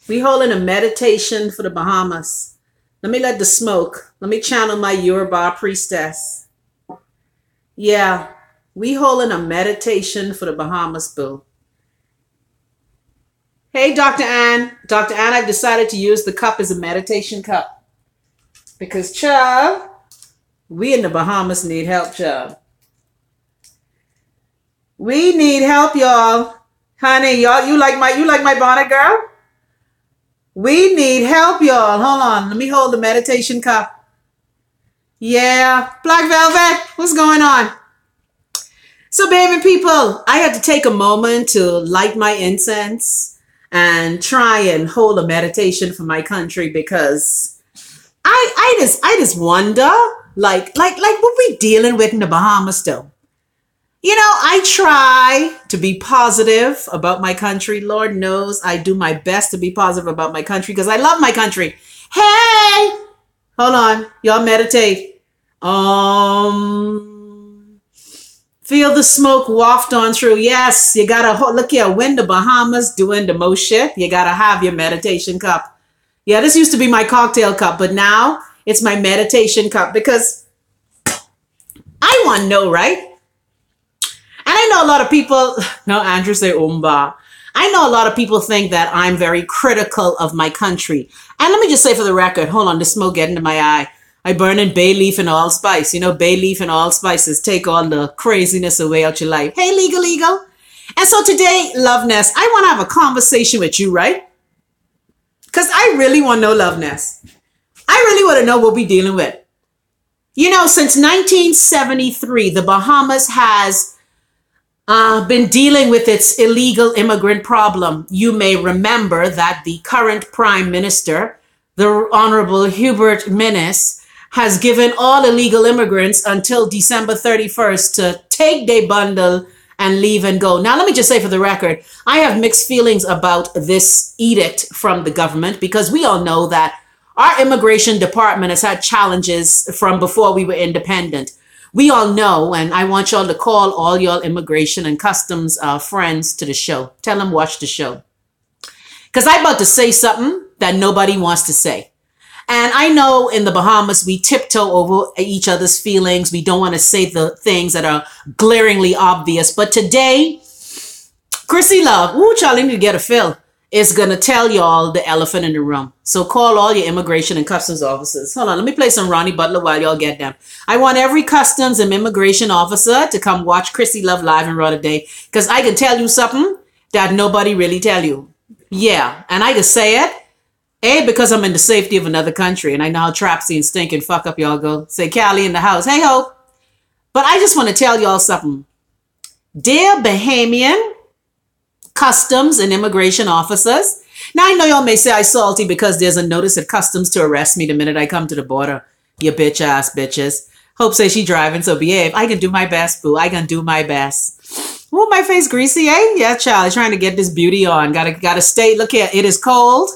We holding a meditation for the Bahamas. Let me let the smoke. Let me channel my Yoruba priestess. Yeah, we holding a meditation for the Bahamas, boo. Hey, Dr. Ann. Dr. Ann, I've decided to use the cup as a meditation cup. Because, child, we in the Bahamas need help, child. We need help, y'all. Honey, y'all, you like my bonnet, girl? We need help, y'all. Hold on. Let me hold the meditation cup. Yeah. Black Velvet, what's going on? So, baby people, I had to take a moment to light my incense and try and hold a meditation for my country because I just wonder, like what we dealing with in the Bahamas though. You know, I try to be positive about my country. Lord knows I do my best to be positive about my country because I love my country. Hey, hold on. Y'all meditate. Feel the smoke waft on through. Yes, you gotta look here. When the Bahamas doing the most shit, you gotta have your meditation cup. Yeah, this used to be my cocktail cup, but now it's my meditation cup because I want to know, right? And I know a lot of people, no, Andros say umba. I know a lot of people think that I'm very critical of my country. And let me just say for the record, hold on, the smoke getting to my eye. I burn in bay leaf and allspice. You know, bay leaf and allspices take all the craziness away out your life. Hey, legal. And so today, Love Nest, I want to have a conversation with you, right? Because I really want to know, Love Nest. I really want to know what we're dealing with. You know, since 1973, the Bahamas has been dealing with its illegal immigrant problem. You may remember that the current Prime Minister, the Honorable Hubert Minnis, has given all illegal immigrants until December 31st to take their bundle and leave and go. Now, let me just say for the record, I have mixed feelings about this edict from the government because we all know that our immigration department has had challenges from before we were independent. We all know, and I want y'all to call all y'all immigration and customs friends to the show. Tell them watch the show. Because I'm about to say something that nobody wants to say. And I know in the Bahamas, we tiptoe over each other's feelings. We don't want to say the things that are glaringly obvious. But today, Chrissy Love, Charlie need to get a fill, is going to tell y'all the elephant in the room. So call all your immigration and customs officers. Hold on, let me play some Ronnie Butler while y'all get them. I want every customs and immigration officer to come watch Chrissy Love Live Raw today. Because I can tell you something that nobody really tell you. Yeah, and I can say it. A, because I'm in the safety of another country and I know how trapsy and stinking fuck up y'all go. Say Callie in the house. Hey ho. But I just want to tell y'all something. Dear Bahamian customs and immigration officers. Now I know y'all may say I salty because there's a notice at customs to arrest me the minute I come to the border. You bitch ass bitches. Hope say she driving, so behave. I can do my best, boo. I can do my best. Oh, my face greasy, eh? Yeah, child. Trying to get this beauty on. Gotta stay. Look here. It is cold.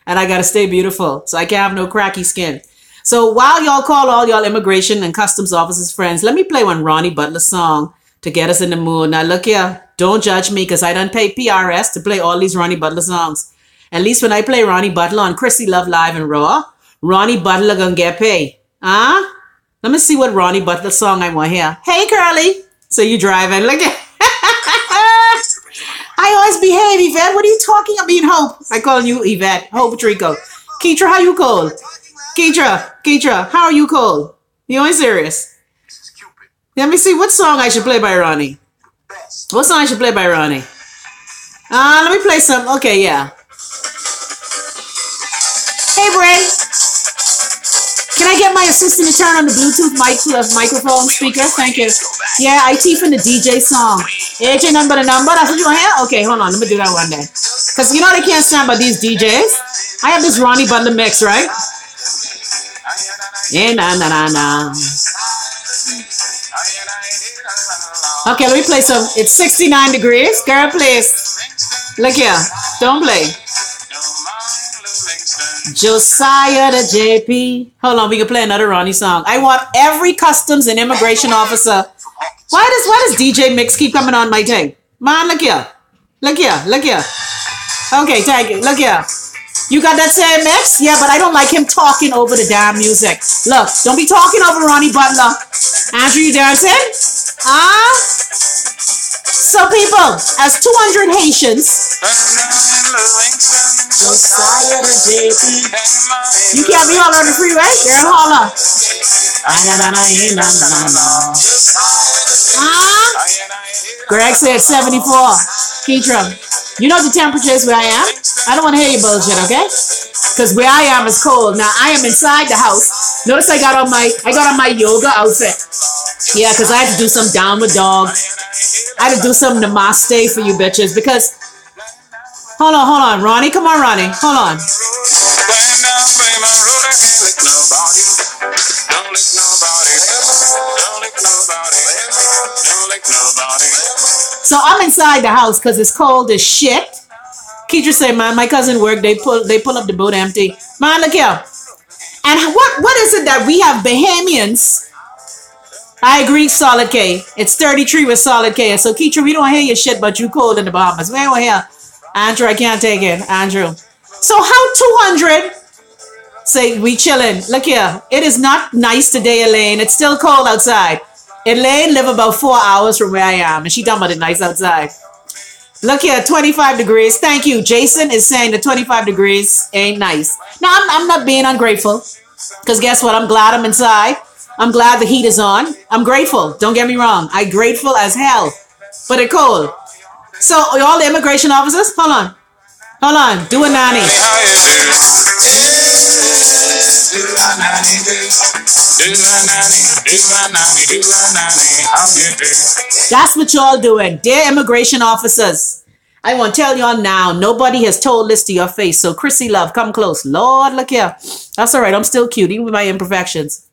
And I got to stay beautiful. So I can't have no cracky skin. So while y'all call all y'all immigration and customs officers friends, let me play one Ronnie Butler song to get us in the mood. Now look here. Don't judge me because I done pay PRS to play all these Ronnie Butler songs. At least when I play Ronnie Butler on Chrissy Love Live and Raw, Ronnie Butler gonna get paid. Huh? Let me see what Ronnie Butler song I want here. Hey, Curly. So you driving. Look at I always behave, Yvette. What are you talking about? I mean, Hope. I call you Yvette. Hope Trico. Keitra, how you called? Keitra, how are you called? You ain't serious? Let me see what song I should play by Ronnie. What song I should play by Ronnie? Let me play some. Okay, yeah. Hey, Bray. Can I get my assistant to turn on the Bluetooth microphone speaker? Thank you. Yeah, IT from the DJ song. AJ number the number. That's what you want to hear? Okay, hold on. Let me do that one day. Because you know they can't stand by these DJs. I have this Ronnie Butler mix, right? Yeah, na. Okay, let me play some. It's 69 degrees. Girl, please. Look here. Don't play. Josiah the JP. Hold on, we can play another Ronnie song. I want every customs and immigration officer. Why does DJ Mix keep coming on my thing? Man, look here. Okay, thank you. Look here. You got that same mix? Yeah, but I don't like him talking over the damn music. Look, don't be talking over Ronnie Butler. Andrew, you dancing? So people, as 200 Haitians, you can't be all on the freeway. Girl, holla. Greg said 74. Keitra, you know the temperature is where I am? I don't want to hear your bullshit, okay? Because where I am is cold. Now I am inside the house. Notice I got on my yoga outfit. Yeah, because I had to do some downward dog. I had to do some namaste for you bitches because hold on, Ronnie. Come on, Ronnie. Hold on. So I'm inside the house because it's cold as shit. Keitra say, man, my cousin work, they pull up the boat empty. Man, look here. And what is it that we have Bahamians? I agree, Solid K. It's 33 with Solid K. So Keitra, we don't hear your shit, but you cold in the Bahamas. We don't hear. Andrew, I can't take it. Andrew. So how 200 say we chilling? Look here. It is not nice today, Elaine. It's still cold outside. Elaine live about 4 hours from where I am, and she talking about it nice outside. Look here, 25 degrees. Thank you. Jason is saying that 25 degrees ain't nice. Now, I'm not being ungrateful, because guess what? I'm glad I'm inside. I'm glad the heat is on. I'm grateful. Don't get me wrong. I'm grateful as hell, but it's cold. So, all the immigration officers, hold on. Hold on. Do a nanny. That's what y'all doing. Dear immigration officers, I want to tell y'all now, nobody has told this to your face. So Chrissy Love, come close. Lord, look here. That's all right. I'm still cute, even with my imperfections.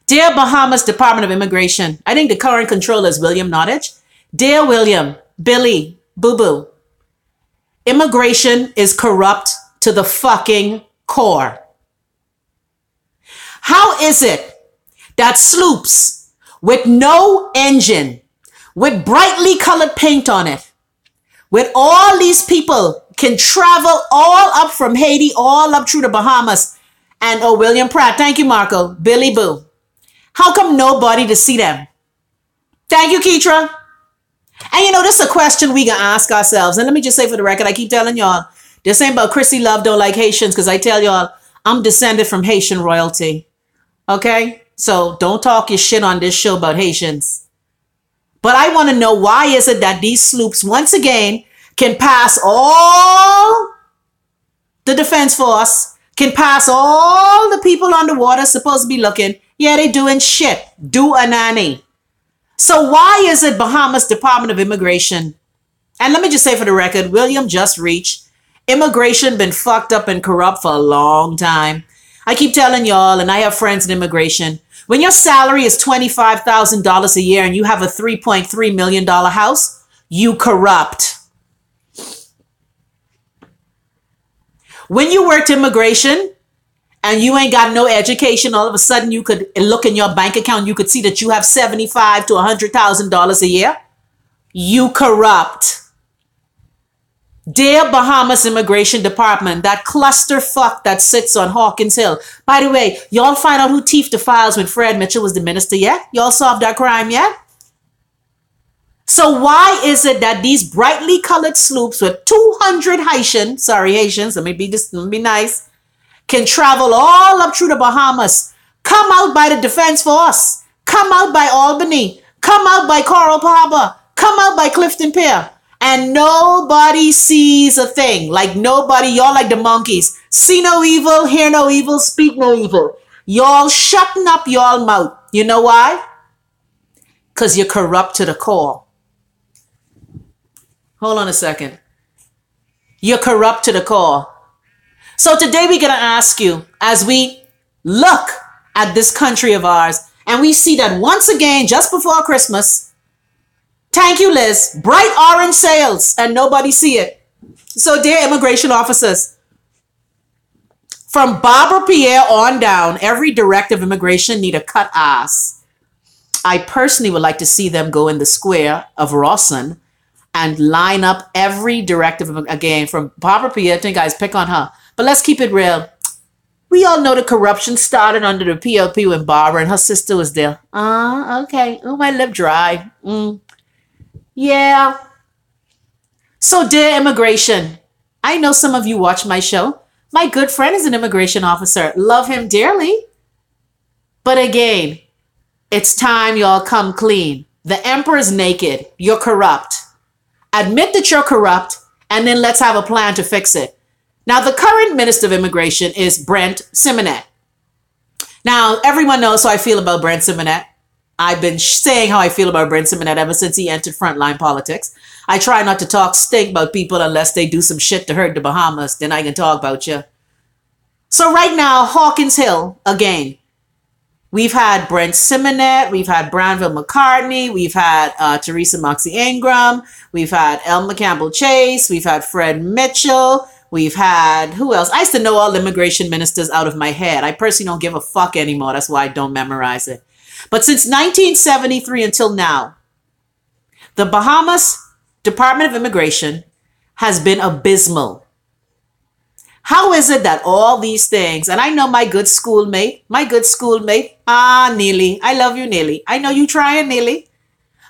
Dear Bahamas Department of Immigration, I think the current controller is William Nottage. Dear William, Billy, Boo-Boo, immigration is corrupt to the fucking core. How is it that sloops with no engine, with brightly colored paint on it, with all these people can travel all up from Haiti, all up through the Bahamas, and oh, William Pratt, thank you, Marco, Billy Boo. How come nobody to see them? Thank you, Keitra. And you know, this is a question we can ask ourselves. And let me just say for the record, I keep telling y'all, this ain't about Chrissy Love don't like Haitians, because I tell y'all, I'm descended from Haitian royalty. Okay? So don't talk your shit on this show about Haitians. But I want to know, why is it that these sloops, once again, can pass all the defense force, can pass all the people on the water supposed to be looking. Yeah, they doing shit. Do a nanny. So why is it Bahamas Department of Immigration? And let me just say for the record, William just reached. Immigration been fucked up and corrupt for a long time. I keep telling y'all, and I have friends in immigration, when your salary is $25,000 a year and you have a $3.3 million house, you corrupt. When you worked immigration and you ain't got no education, all of a sudden you could look in your bank account, you could see that you have $75,000 to $100,000 a year. You corrupt. Dear Bahamas Immigration Department, that clusterfuck that sits on Hawkins Hill. By the way, y'all find out who thieved the files when Fred Mitchell was the minister yet? Y'all solved that crime yet? So why is it that these brightly colored sloops with 200 Haitians, let me be nice, can travel all up through the Bahamas, come out by the Defense Force, come out by Albany, come out by Coral Harbor, come out by Clifton Pier, and nobody sees a thing. Like nobody, y'all like the monkeys. See no evil, hear no evil, speak no evil. Y'all shutting up y'all mouth. You know why? Because you're corrupt to the core. Hold on a second. You're corrupt to the core. So today we're going to ask you, as we look at this country of ours, and we see that once again, just before Christmas, thank you, Liz, bright orange sails, and nobody see it. So dear immigration officers, from Barbara Pierre on down, every director of immigration need a cut ass. I personally would like to see them go in the square of Rawson and line up every directive, again, from Barbara Pierre, I think guys, pick on her. But let's keep it real. We all know the corruption started under the PLP when Barbara and her sister was there. Okay. Oh, my lip dry. Yeah. So, dear immigration, I know some of you watch my show. My good friend is an immigration officer. Love him dearly. But again, it's time y'all come clean. The emperor's naked. You're corrupt. Admit that you're corrupt, and then let's have a plan to fix it. Now, the current Minister of Immigration is Brent Simonet. Now, everyone knows how I feel about Brent Simonet. I've been saying how I feel about Brent Simonet ever since he entered frontline politics. I try not to talk stink about people unless they do some shit to hurt the Bahamas. Then I can talk about you. So right now, Hawkins Hill, again. We've had Brent Simonet, we've had Branville McCartney, we've had Teresa Moxie Ingram, we've had Elmer Campbell Chase, we've had Fred Mitchell, we've had, who else? I used to know all immigration ministers out of my head. I personally don't give a fuck anymore. That's why I don't memorize it. But since 1973 until now, the Bahamas Department of Immigration has been abysmal. How is it that all these things, and I know my good schoolmate, Neely, I love you, Neely. I know you trying, Neely.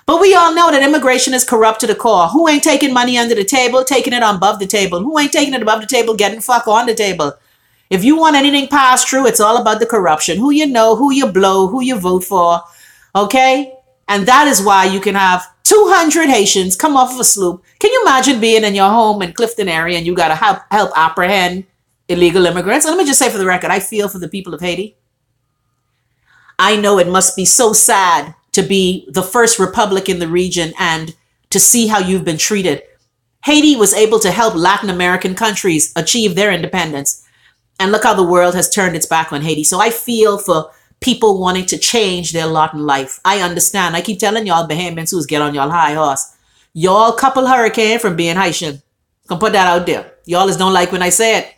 But we all know that immigration is corrupt to the core. Who ain't taking money under the table, taking it above the table? Who ain't taking it above the table, getting fuck on the table? If you want anything passed through, it's all about the corruption. Who you know, who you blow, who you vote for, okay? And that is why you can have 200 Haitians come off of a sloop. Can you imagine being in your home in Clifton area and you got to help apprehend illegal immigrants? And let me just say for the record, I feel for the people of Haiti. I know it must be so sad to be the first republic in the region and to see how you've been treated. Haiti was able to help Latin American countries achieve their independence. And look how the world has turned its back on Haiti. So I feel for people wanting to change their lot in life. I understand. I keep telling y'all Bahamians who's get on y'all high horse. Y'all couple hurricane from being Haitian. Can put that out there. Y'all just don't like when I say it.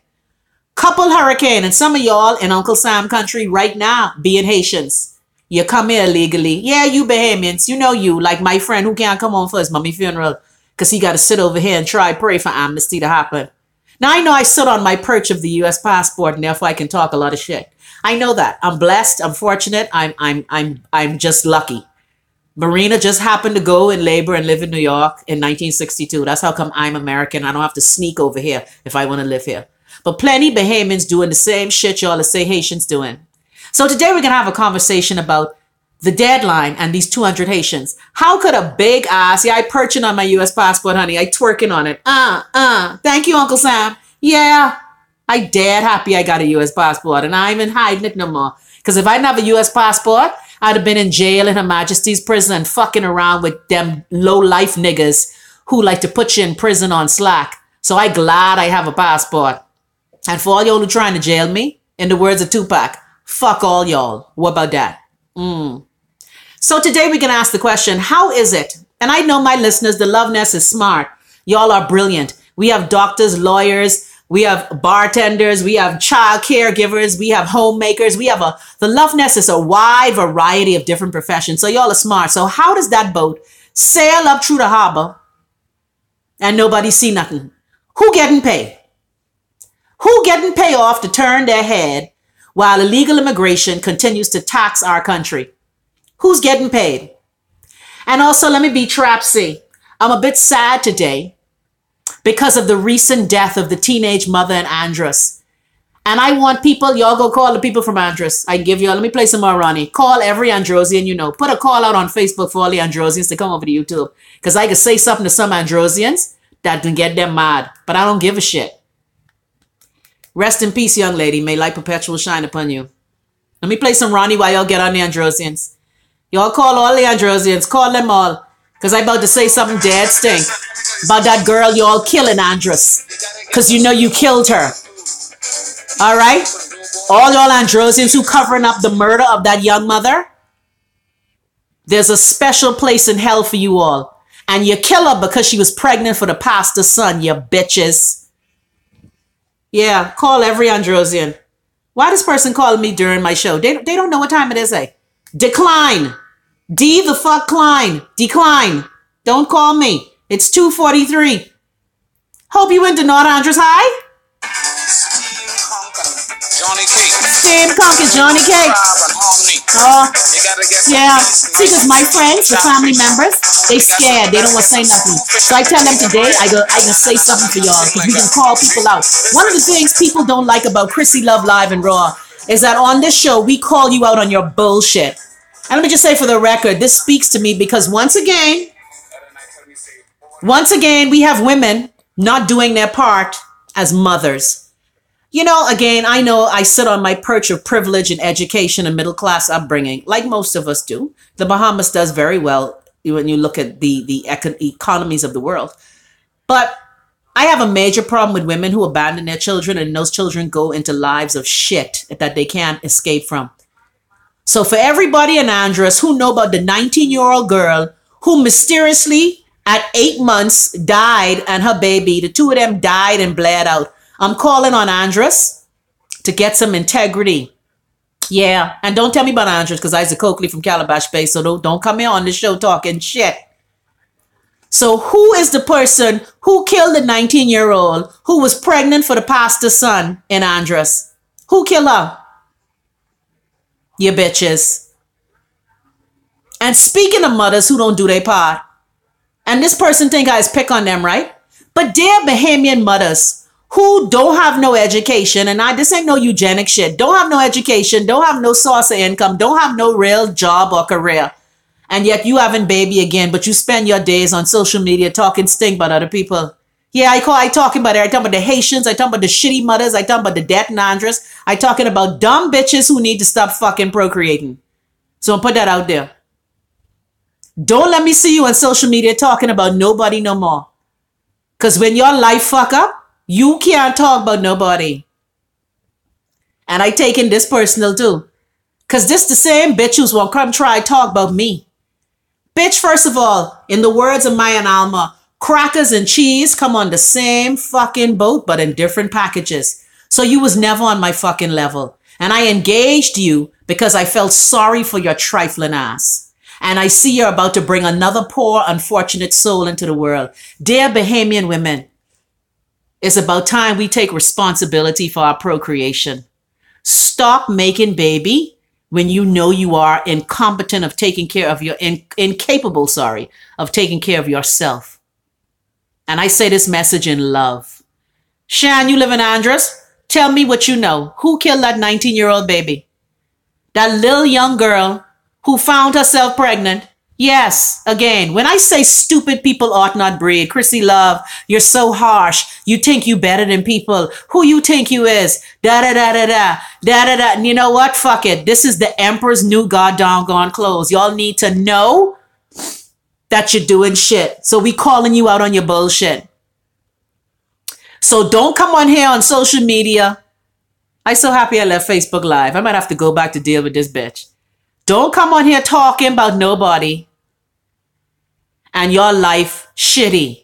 Couple hurricane, and some of y'all in Uncle Sam country right now being Haitians. You come here illegally. Yeah, you Bahamians. You know you, like my friend who can't come home for his mommy funeral because he got to sit over here and pray for amnesty to happen. Now, I know I sit on my perch of the U.S. passport and therefore I can talk a lot of shit. I know that. I'm blessed. I'm fortunate. I'm just lucky. Marina just happened to go and labor and live in New York in 1962. That's how come I'm American. I don't have to sneak over here if I want to live here. But plenty Bahamians doing the same shit y'all say Haitians doing. So today we're going to have a conversation about the deadline and these 200 Haitians. How could a big ass, yeah, I perching on my U.S. passport, honey. I twerking on it. Thank you, Uncle Sam. Yeah, I dead happy I got a U.S. passport and I ain't even hiding it no more. Because if I didn't have a U.S. passport, I'd have been in jail in Her Majesty's prison and fucking around with them low-life niggas who like to put you in prison on slack. So I glad I have a passport. And for all y'all who trying to jail me, in the words of Tupac, fuck all y'all. What about that? So today we can ask the question, how is it? And I know my listeners, the Love Nest is smart. Y'all are brilliant. We have doctors, lawyers, we have bartenders, we have child caregivers, we have homemakers, the Love Nest is a wide variety of different professions. So y'all are smart. So how does that boat sail up through the harbor and nobody see nothing? Who getting paid? Who getting paid off to turn their head while illegal immigration continues to tax our country? Who's getting paid? And also, let me be trapsy. I'm a bit sad today because of the recent death of the teenage mother in Andros. And I want people, y'all go call the people from Andros. I give y'all, let me play some more Ronnie. Call every Androsian you know. Put a call out on Facebook for all the Androsians to come over to YouTube. Because I could say something to some Androsians that can get them mad. But I don't give a shit. Rest in peace, young lady. May light perpetual shine upon you. Let me play some Ronnie while y'all get on the Androsians. Y'all call all the Androsians. Call them all. Because I'm about to say something dead stink about that girl y'all killing, Andros. Because you know you killed her. All right? All y'all Androsians who covering up the murder of that young mother. There's a special place in hell for you all. And you kill her because she was pregnant for the pastor's son, you bitches. Yeah, call every Androsian. Why this person calling me during my show? They don't know what time it is, eh? Decline. D the fuck Klein. Decline. Don't call me. It's 2:43. Hope you went to North Andros High. Johnny K. Steam Conquer Johnny K. Oh, yeah. See, because my friends, the family members, they scared. They don't want to say nothing. So I tell them today, I can say something for y'all because we can call people out. One of the things people don't like about Chrissy Love Live and Raw is that on this show, we call you out on your bullshit. And let me just say for the record, this speaks to me because once again, we have women not doing their part as mothers. You know, again, I know I sit on my perch of privilege and education and middle class upbringing, like most of us do. The Bahamas does very well when you look at the economies of the world. But I have a major problem with women who abandon their children and those children go into lives of shit that they can't escape from. So for everybody in Andros who know about the 19-year-old girl who mysteriously at 8 months died and her baby, the two of them died and bled out. I'm calling on Andros to get some integrity. Yeah, and don't tell me about Andros because Isaac Coakley from Calabash Bay, so don't come here on the show talking shit. So who is the person who killed the 19-year-old who was pregnant for the pastor's son in Andros? Who killed her? You bitches. And speaking of mothers who don't do their part, and this person think I pick on them, right? But they're Bahamian mothers who don't have no education, and this ain't no eugenic shit, don't have no education, don't have no source of income, don't have no real job or career. And yet you having baby again, but you spend your days on social media talking stink about other people. Yeah, I talking about it. I talking about the Haitians, I talking about the shitty mothers, I talking about the debt and Andros, I talking about dumb bitches who need to stop fucking procreating. So I'll put that out there. Don't let me see you on social media talking about nobody no more. Because when your life fuck up, you can't talk about nobody. And I taking this personal too. Because this the same bitch who's want to come try talk about me. Bitch, first of all, in the words of Maya and Alma, crackers and cheese come on the same fucking boat, but in different packages. So you was never on my fucking level. And I engaged you because I felt sorry for your trifling ass. And I see you're about to bring another poor, unfortunate soul into the world. Dear Bahamian women, it's about time we take responsibility for our procreation. Stop making baby when you know you are incompetent of taking care of incapable of taking care of yourself. And I say this message in love. Shan, you live in Andros? Tell me what you know. Who killed that 19-year-old baby? That little young girl who found herself pregnant. Yes, again, when I say stupid people ought not breed, Chrissy Love, you're so harsh. You think you better than people. Who you think you is? Da-da-da-da-da. Da-da-da. And you know what? Fuck it. This is the emperor's new goddamn clothes. Y'all need to know that you're doing shit. So we calling you out on your bullshit. So don't come on here on social media. I'm so happy I left Facebook Live. I might have to go back to deal with this bitch. Don't come on here talking about nobody and your life shitty.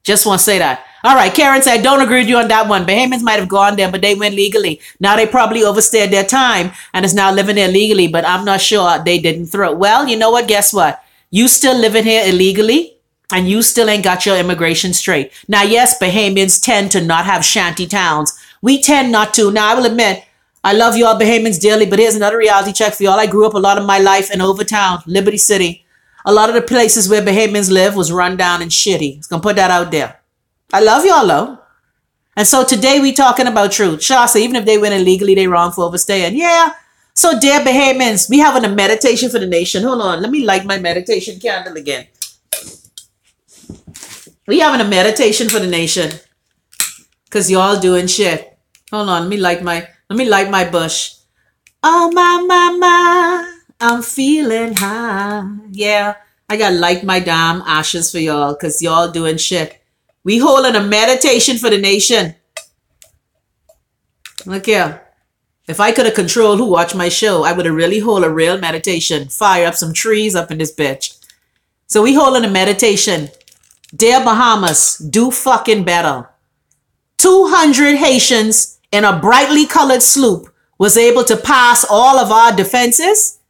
Just want to say that. All right, Karen said, don't agree with you on that one. Bahamians might have gone there, but they went legally. Now they probably overstayed their time and is now living there legally, but I'm not sure they didn't throw it. Well, you know what? Guess what? You still living here illegally and you still ain't got your immigration straight. Now, yes, Bahamians tend to not have shanty towns. We tend not to. Now, I will admit, I love y'all Bahamians dearly, but here's another reality check for y'all. I grew up a lot of my life in Overtown, Liberty City. A lot of the places where Bahamians live was run down and shitty. It's going to put that out there. I love y'all, though. And so today we talking about truth. Shasa, even if they went illegally, they wrong for overstaying. Yeah. So dear Bahamians, we having a meditation for the nation. Hold on. Let me light my meditation candle again. We having a meditation for the nation. Because y'all doing shit. Hold on. Let me light my bush. Oh, my, I'm feeling high. Yeah, I got to light my damn ashes for y'all because y'all doing shit. We holding a meditation for the nation. Look here. If I could have controlled who watched my show, I would have really hold a real meditation. Fire up some trees up in this bitch. So we holding a meditation. Dear Bahamas, do fucking better. 200 Haitians in a brightly colored sloop was able to pass all of our defenses.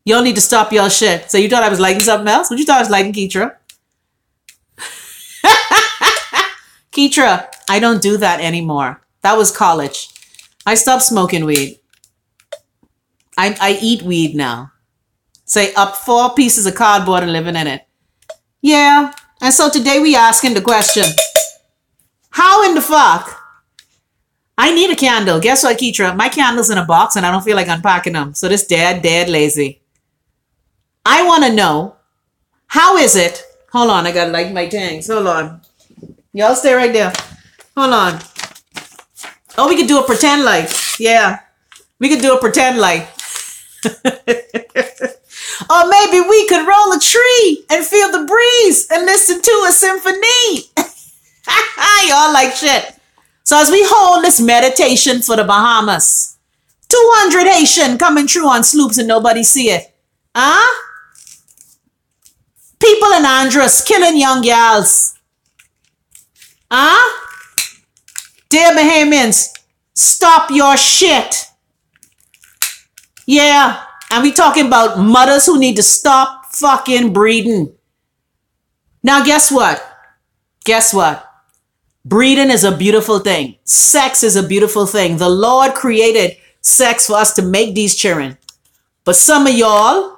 Y'all need to stop y'all shit. So you thought I was liking something else? What you thought I was liking, Keitra? Keitra, I don't do that anymore. That was college. I stopped smoking weed. I eat weed now. Say up 4 pieces of cardboard and living in it. Yeah. And so today we asking the question, how in the fuck? I need a candle. Guess what, Keitra? My candle's in a box and I don't feel like unpacking them. So this dead lazy. I want to know, how is it? Hold on, I got to light my tangs. Hold on. Y'all stay right there. Hold on. Oh, we could do a pretend light. Yeah. We could do a pretend light. Or maybe we could roll a tree and feel the breeze and listen to a symphony. Y'all like shit. So as we hold this meditation for the Bahamas, 200 Haitian coming through on sloops and nobody see it. Huh? People in Andros killing young gals. Huh? Dear Bahamians, stop your shit. Yeah. And we talking about mothers who need to stop fucking breeding. Now, guess what? Guess what? Breeding is a beautiful thing. Sex is a beautiful thing. The Lord created sex for us to make these children. But some of y'all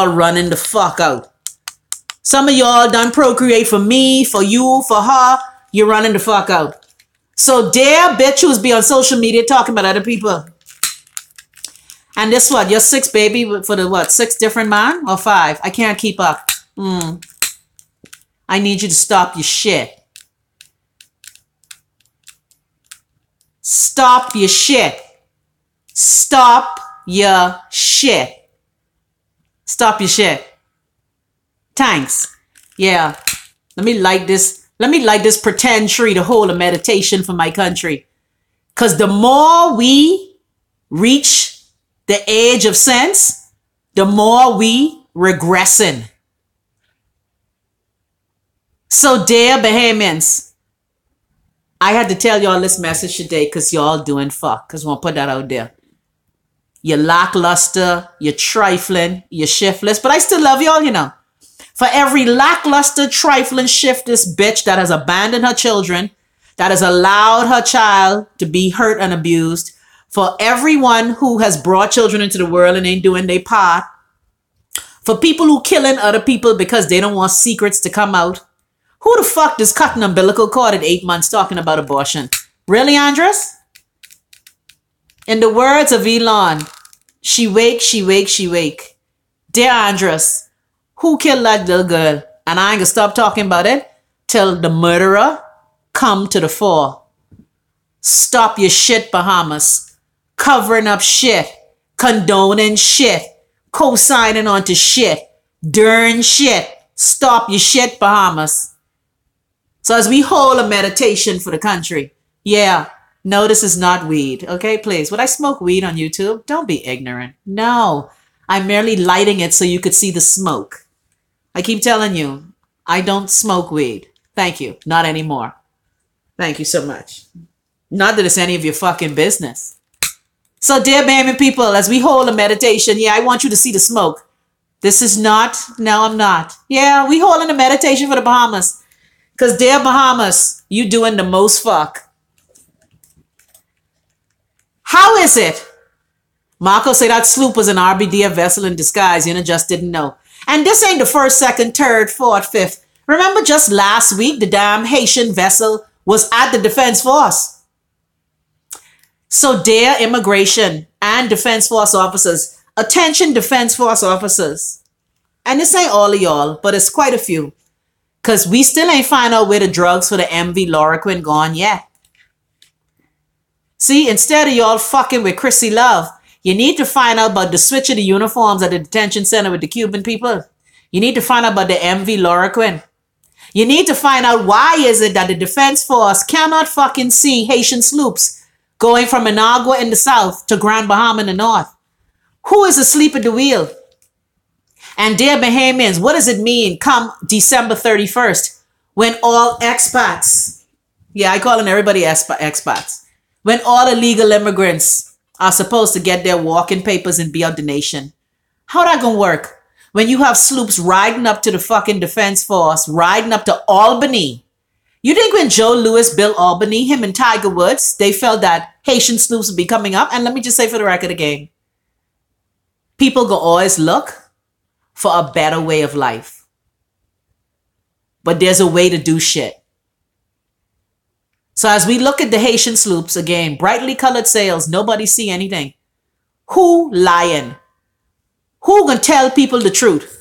running the fuck out. Some of y'all done procreate for me, for you, for her. You're running the fuck out. So dare bitch who's be on social media talking about other people. And this what? Your 6 baby for the what? 6 different man or 5? I can't keep up. I need you to stop your shit. Stop your shit. Stop your shit. Stop your shit. Thanks. Yeah. Let me light this pretend tree to hold a meditation for my country. Because the more we reach the age of sense, the more we regressing. So dear Bahamians, I had to tell y'all this message today because y'all doing fuck. Because I want to put that out there. You're lackluster, you're trifling, you're shiftless. But I still love y'all, you know. For every lackluster, trifling, shiftless bitch that has abandoned her children, that has allowed her child to be hurt and abused, for everyone who has brought children into the world and ain't doing their part, for people who killing other people because they don't want secrets to come out. Who the fuck is cutting umbilical cord at 8 months talking about abortion? Really, Andros? In the words of Elon, she wake, she wake, she wake. Dear Andros, who killed that little girl? And I ain't gonna stop talking about it till the murderer come to the fore. Stop your shit, Bahamas. Covering up shit. Condoning shit. Co-signing onto shit. Darn shit. Stop your shit, Bahamas. So as we hold a meditation for the country, yeah, no, this is not weed. Okay, please. Would I smoke weed on YouTube? Don't be ignorant. No, I'm merely lighting it so you could see the smoke. I keep telling you, I don't smoke weed. Thank you. Not anymore. Thank you so much. Not that it's any of your fucking business. So dear Bahamian people, as we hold a meditation, yeah, I want you to see the smoke. This is not, no, I'm not. Yeah, we holding a meditation for the Bahamas. Because dear Bahamas, you doing the most fuck. How is it? Marco said that sloop was an RBDF vessel in disguise. You know, just didn't know. And this ain't the 1st, 2nd, 3rd, 4th, 5th. Remember just last week, the damn Haitian vessel was at the Defense Force. So dear immigration and Defense Force officers, attention Defense Force officers. And this ain't all of y'all, but it's quite a few. Because we still ain't find out where the drugs for the MV Loroquin gone yet. See, instead of y'all fucking with Chrissy Love, you need to find out about the switch of the uniforms at the detention center with the Cuban people. You need to find out about the MV Loroquin. You need to find out why is it that the Defense Force cannot fucking see Haitian sloops going from Managua in the south to Grand Bahama in the north. Who is asleep at the wheel? And dear Bahamians, what does it mean come December 31st when all expats, yeah, I calling everybody expats, when all illegal immigrants are supposed to get their walking papers and be out the nation? How that gonna work? When you have sloops riding up to the fucking Defense Force, riding up to Albany, You think when Joe Louis built Albany, him and Tiger Woods, they felt that Haitian sloops would be coming up? And let me just say for the record again, people go always look for a better way of life. But there's a way to do shit. So as we look at the Haitian sloops, again, brightly colored sails, nobody see anything. Who lying? Who gonna tell people the truth?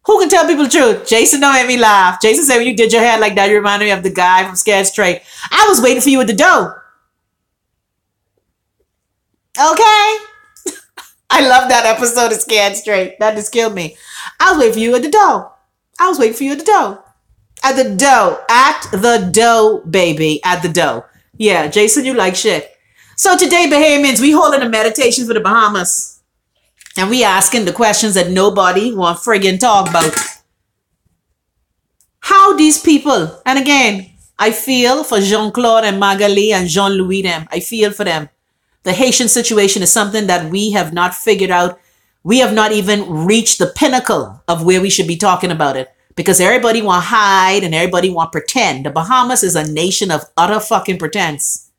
Who can tell people the truth? Jason don't make me laugh. Jason said when you did your hair like that, you reminded me of the guy from Scared Straight. I was waiting for you at the door. Okay? I love that episode of Scared Straight. That just killed me. I was waiting for you at the door. I was waiting for you at the door. At the door. At the door, baby. At the door. Yeah, Jason, you like shit. So today, Bahamians, we holding a meditation for the Bahamas. And we asking the questions that nobody want friggin' talk about. How these people, and again, I feel for Jean-Claude and Magali and Jean-Louis them. I feel for them. The Haitian situation is something that we have not figured out. We have not even reached the pinnacle of where we should be talking about it. Because everybody want hide and everybody want pretend. The Bahamas is a nation of utter fucking pretense.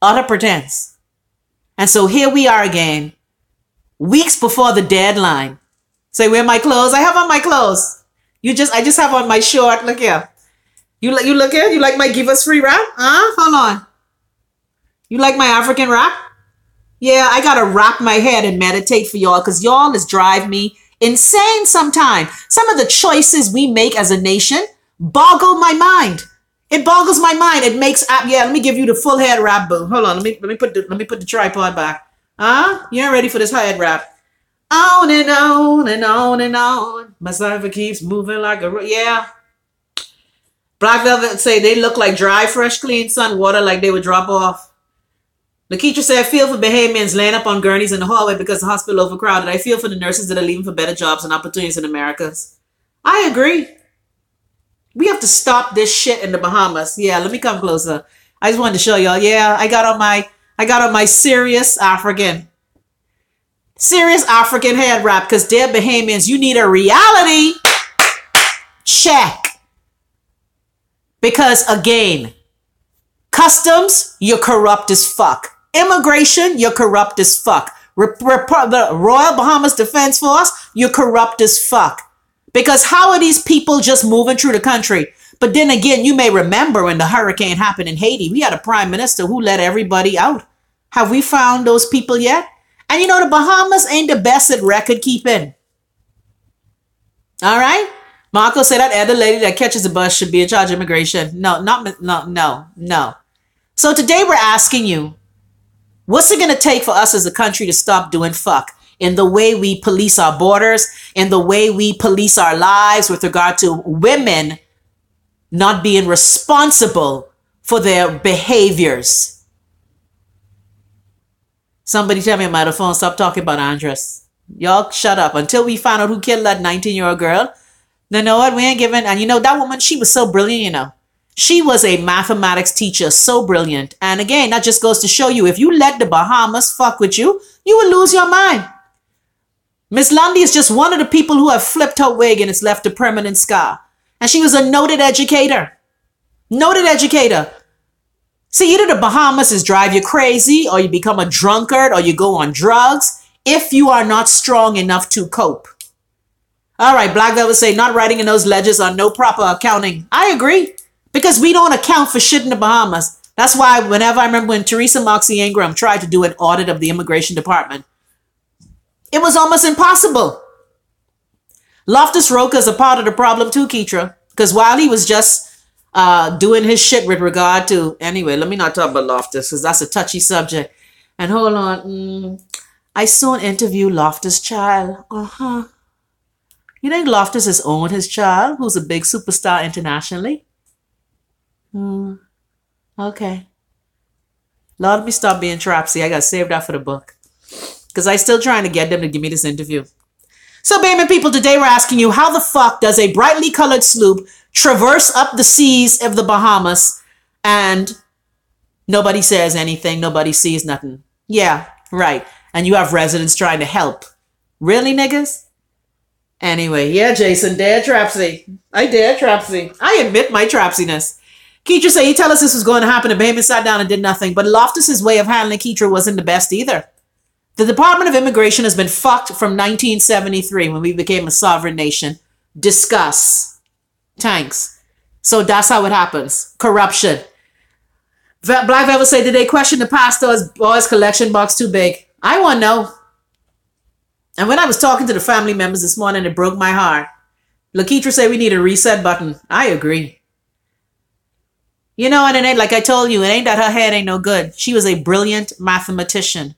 Utter pretense. And so here we are again. Weeks before the deadline. Say, where are my clothes? I have on my clothes. I just have on my short. Look here. You look here? You like my give us free rap? Huh? Hold on. You like my African rap? Yeah, I gotta wrap my head and meditate for y'all because y'all is drive me insane sometimes. Some of the choices we make as a nation boggle my mind. It boggles my mind. It makes yeah, let me give you the full head wrap, boo. Hold on, let me put the tripod back. Huh? You ain't ready for this head wrap. On and on and on and on. My cipher keeps moving like a... Yeah. Black Velvet say they look like dry, fresh, clean sun water like they would drop off. Lakeisha said, I feel for Bahamians laying up on gurneys in the hallway because the hospital overcrowded. I feel for the nurses that are leaving for better jobs and opportunities in Americas. I agree. We have to stop this shit in the Bahamas. Yeah, let me come closer. I just wanted to show y'all. Yeah, I got on my serious African head wrap because they're Bahamians. You need a reality check. Because again, customs, you're corrupt as fuck. Immigration, you're corrupt as fuck. The Royal Bahamas Defense Force, you're corrupt as fuck. Because how are these people just moving through the country? But then again, you may remember when the hurricane happened in Haiti, we had a prime minister who let everybody out. Have we found those people yet? And you know, the Bahamas ain't the best at record keeping. All right? Marco said that other lady that catches the bus should be in charge of immigration. No. So today we're asking you, what's it going to take for us as a country to stop doing fuck in the way we police our borders, in the way we police our lives with regard to women not being responsible for their behaviors? Somebody tell me on the phone, stop talking about Andros. Y'all shut up. Until we find out who killed that 19-year-old girl, you know what? We ain't giving. And you know, that woman, she was so brilliant, you know. She was a mathematics teacher, so brilliant. And again, that just goes to show you, if you let the Bahamas fuck with you, you will lose your mind. Miss Lundy is just one of the people who have flipped her wig and it's left a permanent scar. And she was a noted educator. Noted educator. See, either the Bahamas is drive you crazy, or you become a drunkard, or you go on drugs, if you are not strong enough to cope. All right, Black Velvet say, not writing in those ledgers on no proper accounting. I agree. Because we don't account for shit in the Bahamas. That's why whenever I remember when Teresa Moxie Ingram tried to do an audit of the immigration department, it was almost impossible. Loftus Roca is a part of the problem too, Keitra. Because while he was just doing his shit with regard to... Anyway, let me not talk about Loftus because that's a touchy subject. And hold on. I saw an interview Loftus' child. You think Loftus has owned his child, who's a big superstar internationally? Okay. Lord, let me stop being trapsy. I got to save that for the book. Because I'm still trying to get them to give me this interview. So, Bayman people, today we're asking you, how the fuck does a brightly colored sloop traverse up the seas of the Bahamas and nobody says anything, nobody sees nothing? Yeah, right. And you have residents trying to help. Really, niggas? Anyway, yeah, Jason, dare trapsy. I dare trapsy. I admit my trapsiness. Keitra said, he tell us this was going to happen, and Bahamian sat down and did nothing. But Loftus's way of handling Keitra wasn't the best either. The Department of Immigration has been fucked from 1973 when we became a sovereign nation. Discuss. Thanks. So that's how it happens. Corruption. Black Velvet say, did they question the pastor's boys collection box too big? I want to know. And when I was talking to the family members this morning, it broke my heart. Lakeitra said we need a reset button. I agree. You know, and it ain't, like I told you, it ain't that her head ain't no good. She was a brilliant mathematician.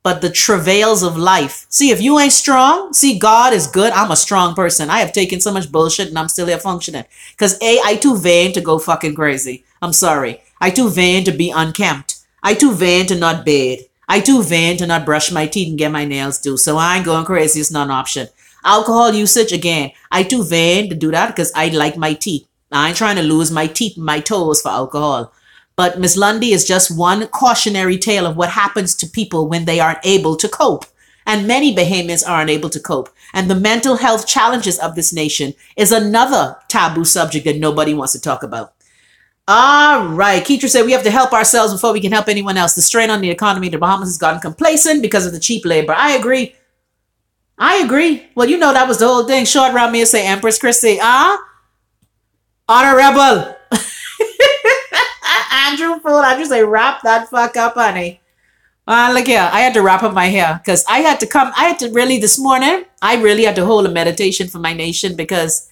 But the travails of life. See, if you ain't strong, see, God is good. I'm a strong person. I have taken so much bullshit and I'm still here functioning. Because I too vain to go fucking crazy. I'm sorry. I too vain to be unkempt. I too vain to not bathe. I too vain to not brush my teeth and get my nails do. So I ain't going crazy. It's not an option. Alcohol usage, again. I too vain to do that because I like my teeth. I ain't trying to lose my teeth and my toes for alcohol. But Miss Lundy is just one cautionary tale of what happens to people when they aren't able to cope. And many Bahamians aren't able to cope. And the mental health challenges of this nation is another taboo subject that nobody wants to talk about. All right. Keitra said we have to help ourselves before we can help anyone else. The strain on the economy in the Bahamas has gotten complacent because of the cheap labor. I agree. I agree. Well, you know that was the whole thing. Short round me and say, Empress Chrissy, Honorable. Andrew Fool, I just say wrap that fuck up, honey. Look here, I had to wrap up my hair because I had to really this morning, I really had to hold a meditation for my nation because,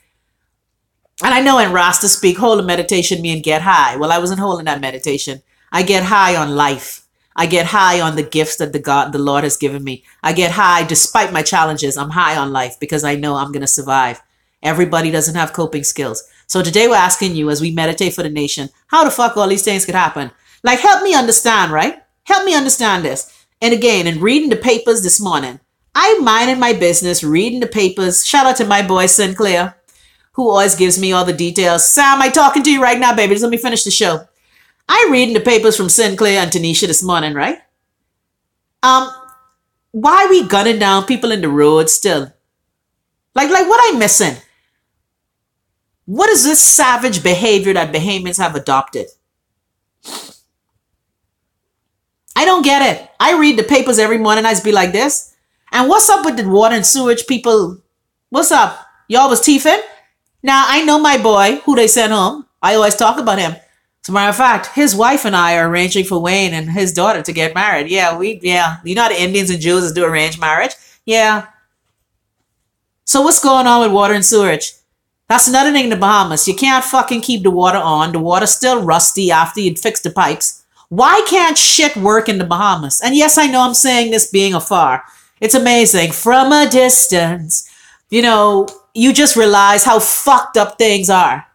and I know in Rasta speak, hold a meditation mean get high. Well, I wasn't holding that meditation. I get high on life. I get high on the gifts that the Lord has given me. I get high despite my challenges. I'm high on life because I know I'm going to survive. Everybody doesn't have coping skills. So today we're asking you as we meditate for the nation, how the fuck all these things could happen? Like, help me understand, right? Help me understand this. And again, in reading the papers this morning, I minded my business, reading the papers. Shout out to my boy Sinclair, who always gives me all the details. Sam, I'm talking to you right now, baby. Just let me finish the show. I reading the papers from Sinclair and Tanisha this morning, right? Why are we gunning down people in the road still? Like what I'm missing? What is this savage behavior that Bahamians have adopted? I don't get it. I read the papers every morning. I just be like this. And what's up with the water and sewage people? What's up? Y'all was teething? Now, I know my boy, who they sent home. I always talk about him. As a matter of fact, his wife and I are arranging for Wayne and his daughter to get married. Yeah. You know how the Indians and Jews do arranged marriage? Yeah. So what's going on with water and sewage? That's another thing in the Bahamas. You can't fucking keep the water on. The water's still rusty after you'd fix the pipes. Why can't shit work in the Bahamas? And yes, I know I'm saying this being afar. It's amazing. From a distance, you know, you just realize how fucked up things are.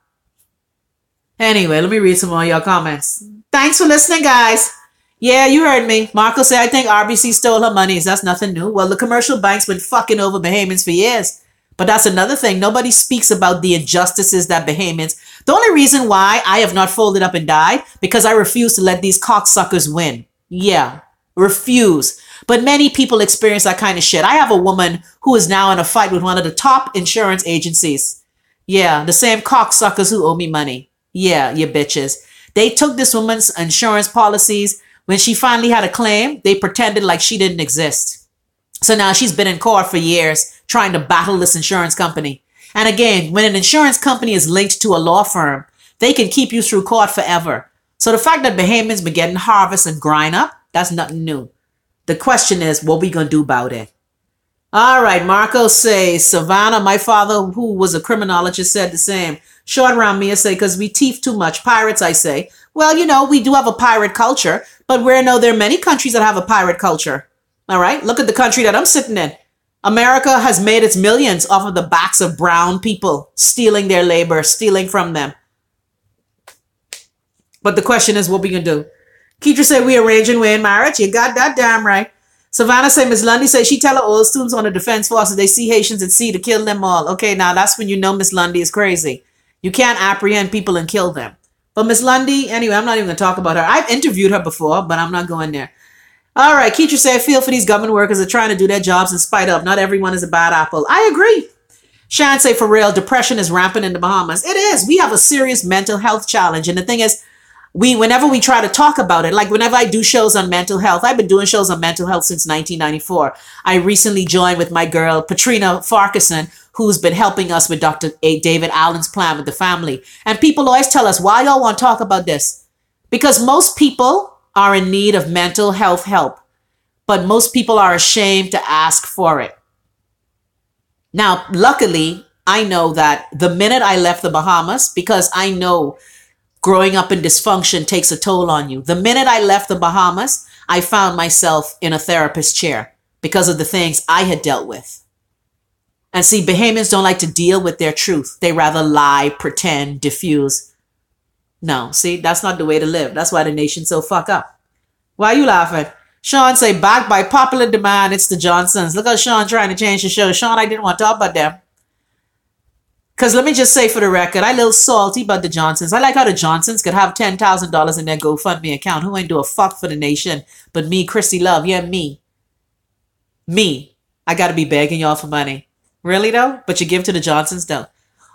Anyway, let me read some more of your comments. Thanks for listening, guys. Yeah, you heard me. Marco said, I think RBC stole her money. That's nothing new. Well, the commercial bank's been fucking over Bahamians for years. But that's another thing. Nobody speaks about the injustices that Bahamians... The only reason why I have not folded up and died, because I refuse to let these cocksuckers win. Yeah, refuse. But many people experience that kind of shit. I have a woman who is now in a fight with one of the top insurance agencies. Yeah, the same cocksuckers who owe me money. Yeah, you bitches. They took this woman's insurance policies. When she finally had a claim, they pretended like she didn't exist. So now she's been in court for years trying to battle this insurance company. And again, when an insurance company is linked to a law firm, they can keep you through court forever. So the fact that Bahamians been getting harvest and grind up, that's nothing new. The question is, what we gonna do about it? All right, Marco says, Savannah, my father, who was a criminologist, said the same. Short round Mia say, because we teeth too much. Pirates, I say. Well, you know, we do have a pirate culture, but there are many countries that have a pirate culture. All right, look at the country that I'm sitting in. America has made its millions off of the backs of brown people, stealing their labor, stealing from them. But the question is, what we gonna do? Keitra said, we arranging Wayne marriage. You got that damn right. Savannah said, Miss Lundy said she tell her old students on the defense force that they see Haitians at sea to kill them all. Okay, now that's when you know Miss Lundy is crazy. You can't apprehend people and kill them. But Miss Lundy, anyway, I'm not even gonna talk about her. I've interviewed her before, but I'm not going there. All right, Keitra said, I feel for these government workers that are trying to do their jobs in spite of. Not everyone is a bad apple. I agree. Shan say, for real, depression is rampant in the Bahamas. It is. We have a serious mental health challenge. And the thing is, whenever we try to talk about it, like whenever I do shows on mental health, I've been doing shows on mental health since 1994. I recently joined with my girl, Patrina Farquharson, who's been helping us with Dr. David Allen's plan with the family. And people always tell us, why y'all want to talk about this? Because most people are in need of mental health help, but most people are ashamed to ask for it. Now, luckily, I know that the minute I left the Bahamas, because I know growing up in dysfunction takes a toll on you. The minute I left the Bahamas, I found myself in a therapist chair because of the things I had dealt with. And see, Bahamians don't like to deal with their truth. They rather lie, pretend, diffuse. No, see, that's not the way to live. That's why the nation's so fucked up. Why are you laughing? Sean say, backed by popular demand, it's the Johnsons. Look at Sean trying to change the show. Sean, I didn't want to talk about them. Because let me just say for the record, I'm a little salty about the Johnsons. I like how the Johnsons could have $10,000 in their GoFundMe account. Who ain't do a fuck for the nation but me, Chrissy Love. Yeah, me. Me. I got to be begging y'all for money. Really, though? But you give to the Johnsons, though.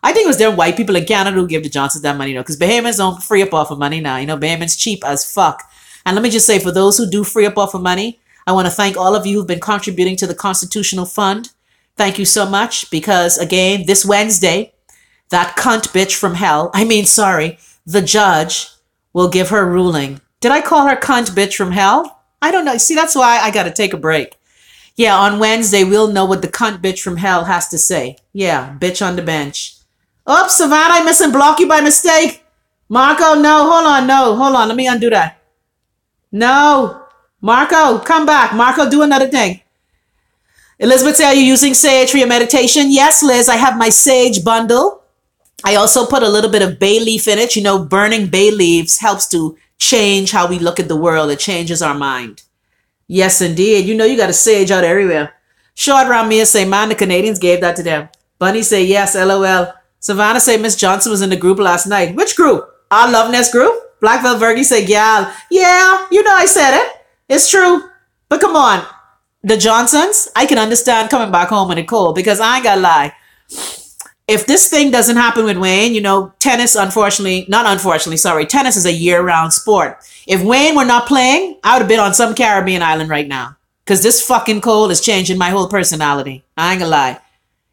I think it was them white people in Canada who give the Johnsons that money, though. Because Bahamians don't free up off of money now. You know, Bahamians cheap as fuck. And let me just say, for those who do free up off of money, I want to thank all of you who've been contributing to the Constitutional Fund. Thank you so much. Because, again, this Wednesday, that cunt bitch from hell, the judge will give her ruling. Did I call her cunt bitch from hell? I don't know. See, that's why I got to take a break. Yeah, on Wednesday, we'll know what the cunt bitch from hell has to say. Yeah, bitch on the bench. Oops, Savannah, I missed and block you by mistake. Marco, no, hold on. Let me undo that. No, Marco, come back. Marco, do another thing. Elizabeth say, are you using sage for your meditation? Yes, Liz, I have my sage bundle. I also put a little bit of bay leaf in it. You know, burning bay leaves helps to change how we look at the world. It changes our mind. Yes, indeed. You know, you got a sage out everywhere. Short Ramia say, man, the Canadians gave that to them. Bunny say, yes, LOL. Savannah say, Miss Johnson was in the group last night. Which group? Our Love Nest group? Black Velvergi say, yeah, you know I said it. It's true. But come on. The Johnsons, I can understand coming back home in the cold because I ain't gonna lie. If this thing doesn't happen with Wayne, you know, tennis is a year-round sport. If Wayne were not playing, I would have been on some Caribbean island right now. Because this fucking cold is changing my whole personality. I ain't gonna lie.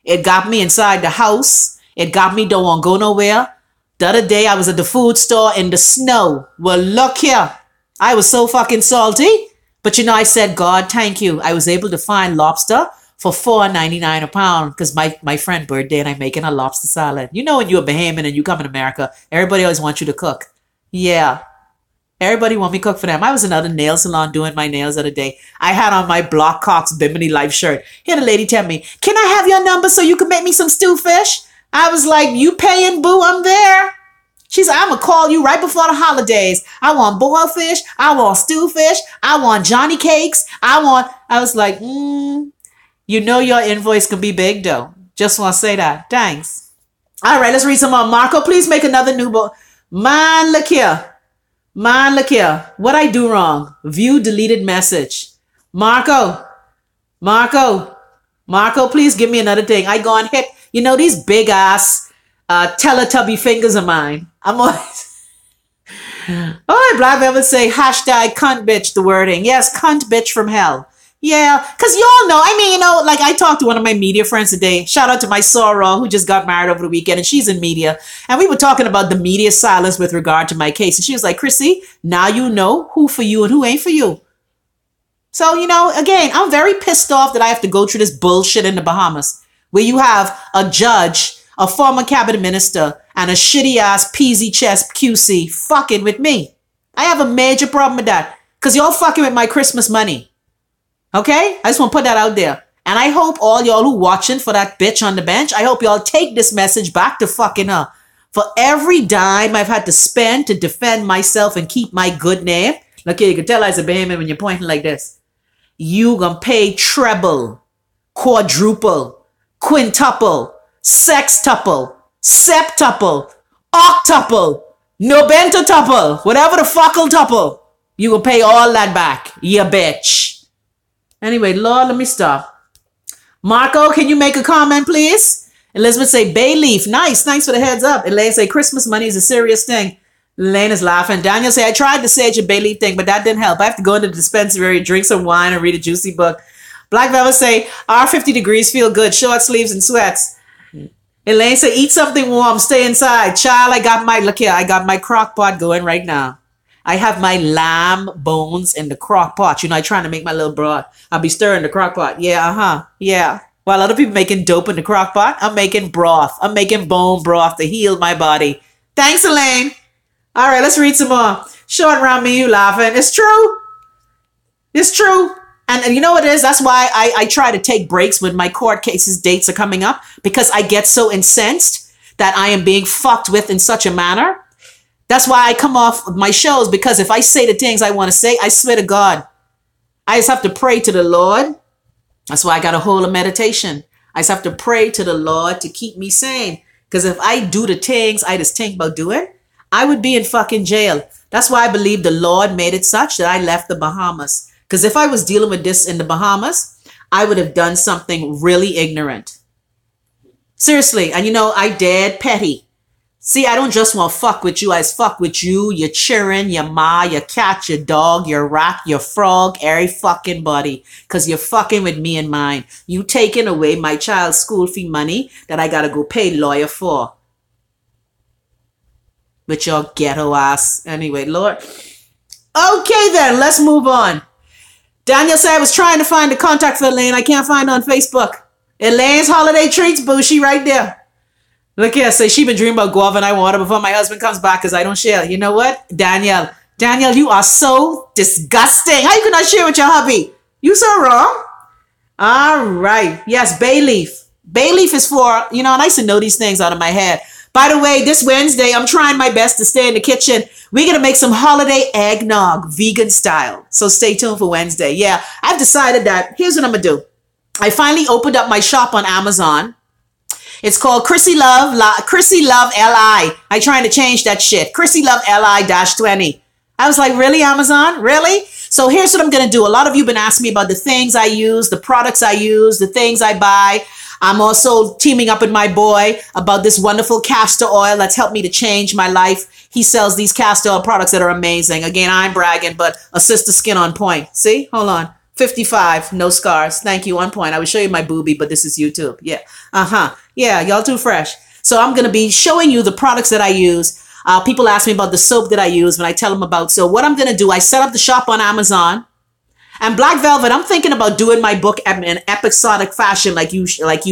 It got me inside the house. It got me don't want to go nowhere. The other day, I was at the food store in the snow. Well, look here. I was so fucking salty. But, you know, I said, God, thank you. I was able to find lobster for $4.99 a pound because my friend birthday and I'm making a lobster salad. You know when you're a Bahamian and you come in America, everybody always wants you to cook. Yeah. Everybody want me to cook for them. I was in another nail salon doing my nails the other day. I had on my Block Cox Bimini Life shirt. Here the lady tell me, can I have your number so you can make me some stew fish? I was like, you paying, boo? I'm there. She said, I'm going to call you right before the holidays. I want boiled fish. I want stew fish. I want Johnny cakes. I was like, you know your invoice can be big, though. Just want to say that. Thanks. All right, let's read some more. Marco, please make another new book. Man, look here. What I do wrong? View deleted message. Marco, please give me another thing. I go and hit, you know, these big ass Teletubby fingers of mine. I'm always... Oh, Black Velvet say hashtag cunt bitch, the wording. Yes, cunt bitch from hell. Yeah, because y'all know, I mean, you know, like I talked to one of my media friends today. Shout out to my soror who just got married over the weekend and she's in media. And we were talking about the media silence with regard to my case. And she was like, Chrissy, now you know who for you and who ain't for you. So, you know, again, I'm very pissed off that I have to go through this bullshit in the Bahamas where you have a judge, a former cabinet minister, and a shitty ass peasy chest QC fucking with me. I have a major problem with that because y'all fucking with my Christmas money. Okay? I just want to put that out there. And I hope all y'all who watching for that bitch on the bench, I hope y'all take this message back to fucking her. For every dime I've had to spend to defend myself and keep my good name. Look here, you can tell I was a Bahamian when you're pointing like this. You gonna pay treble, quadruple, quintuple, sextuple, septuple, octuple, noventuple, whatever the fuckle tuple. You gonna pay all that back, you bitch. Anyway, Lord, let me stop. Marco, can you make a comment, please? Elizabeth say, bay leaf. Nice. Thanks for the heads up. Elaine say, Christmas money is a serious thing. Elaine is laughing. Daniel say, I tried the sage and bay leaf thing, but that didn't help. I have to go into the dispensary, drink some wine, and read a juicy book. Black Velvet say, our 50 degrees feel good. Short sleeves and sweats. Elaine say, eat something warm. Stay inside. Child, look here. I got my crock pot going right now. I have my lamb bones in the crock pot. You know, I'm trying to make my little broth. I'll be stirring the crock pot. Yeah, yeah. While other people making dope in the crock pot, I'm making broth. I'm making bone broth to heal my body. Thanks, Elaine. All right, let's read some more. Short round me, you laughing. It's true. It's true. And you know what it is? That's why I try to take breaks when my court cases dates are coming up, because I get so incensed that I am being fucked with in such a manner. That's why I come off my shows, because if I say the things I want to say, I swear to God, I just have to pray to the Lord. That's why I got a whole meditation. I just have to pray to the Lord to keep me sane. Because if I do the things I just think about doing, I would be in fucking jail. That's why I believe the Lord made it such that I left the Bahamas. Because if I was dealing with this in the Bahamas, I would have done something really ignorant. Seriously. And you know, I dared petty. See, I don't just want to fuck with you. I just fuck with you, your children, your ma, your cat, your dog, your rat, your frog, every fucking body. Because you're fucking with me and mine. You taking away my child's school fee money that I got to go pay lawyer for. With your ghetto ass. Anyway, Lord. Okay then, let's move on. Daniel said I was trying to find the contact for Elaine. I can't find her on Facebook. Elaine's holiday treats, boo. She right there. Look here, say she been dreaming about guava and I water before my husband comes back because I don't share. You know what? Danielle, you are so disgusting. How you cannot share with your hubby? You so wrong. All right. Yes, bay leaf. Bay leaf is for, you know, and I used to know these things out of my head. By the way, this Wednesday, I'm trying my best to stay in the kitchen. We're going to make some holiday eggnog, vegan style. So stay tuned for Wednesday. Yeah, I've decided that. Here's what I'm going to do. I finally opened up my shop on Amazon. It's called Chrissy Love Li. I'm trying to change that shit. Chrissy Love Li-20. I was like, really, Amazon? Really? So here's what I'm going to do. A lot of you have been asking me about the things I use, the products I use, the things I buy. I'm also teaming up with my boy about this wonderful castor oil that's helped me to change my life. He sells these castor oil products that are amazing. Again, I'm bragging, but a sister skin on point. See? Hold on. 55, no scars. Thank you, on point. I would show you my boobie, but this is YouTube. Yeah. Yeah, y'all too fresh. So I'm going to be showing you the products that I use. People ask me about the soap that I use when I tell them about. So what I'm going to do, I set up the shop on Amazon. And Black Velvet, I'm thinking about doing my book in an episodic fashion like you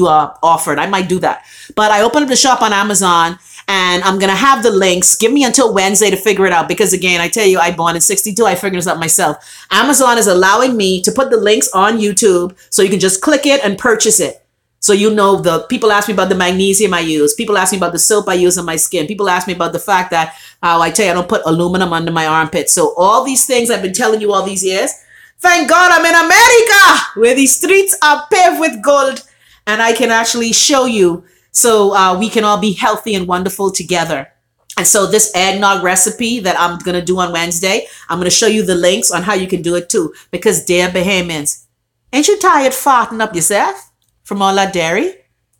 offered. I might do that. But I opened up the shop on Amazon and I'm going to have the links. Give me until Wednesday to figure it out. Because again, I tell you, I born in 62. I figured this out myself. Amazon is allowing me to put the links on YouTube so you can just click it and purchase it. So you know, the people ask me about the magnesium I use. People ask me about the soap I use on my skin. People ask me about the fact that, I tell you, I don't put aluminum under my armpits. So all these things I've been telling you all these years, thank God I'm in America where these streets are paved with gold and I can actually show you so we can all be healthy and wonderful together. And so this eggnog recipe that I'm going to do on Wednesday, I'm going to show you the links on how you can do it too. Because dear Bahamians, ain't you tired farting up yourself from all that dairy?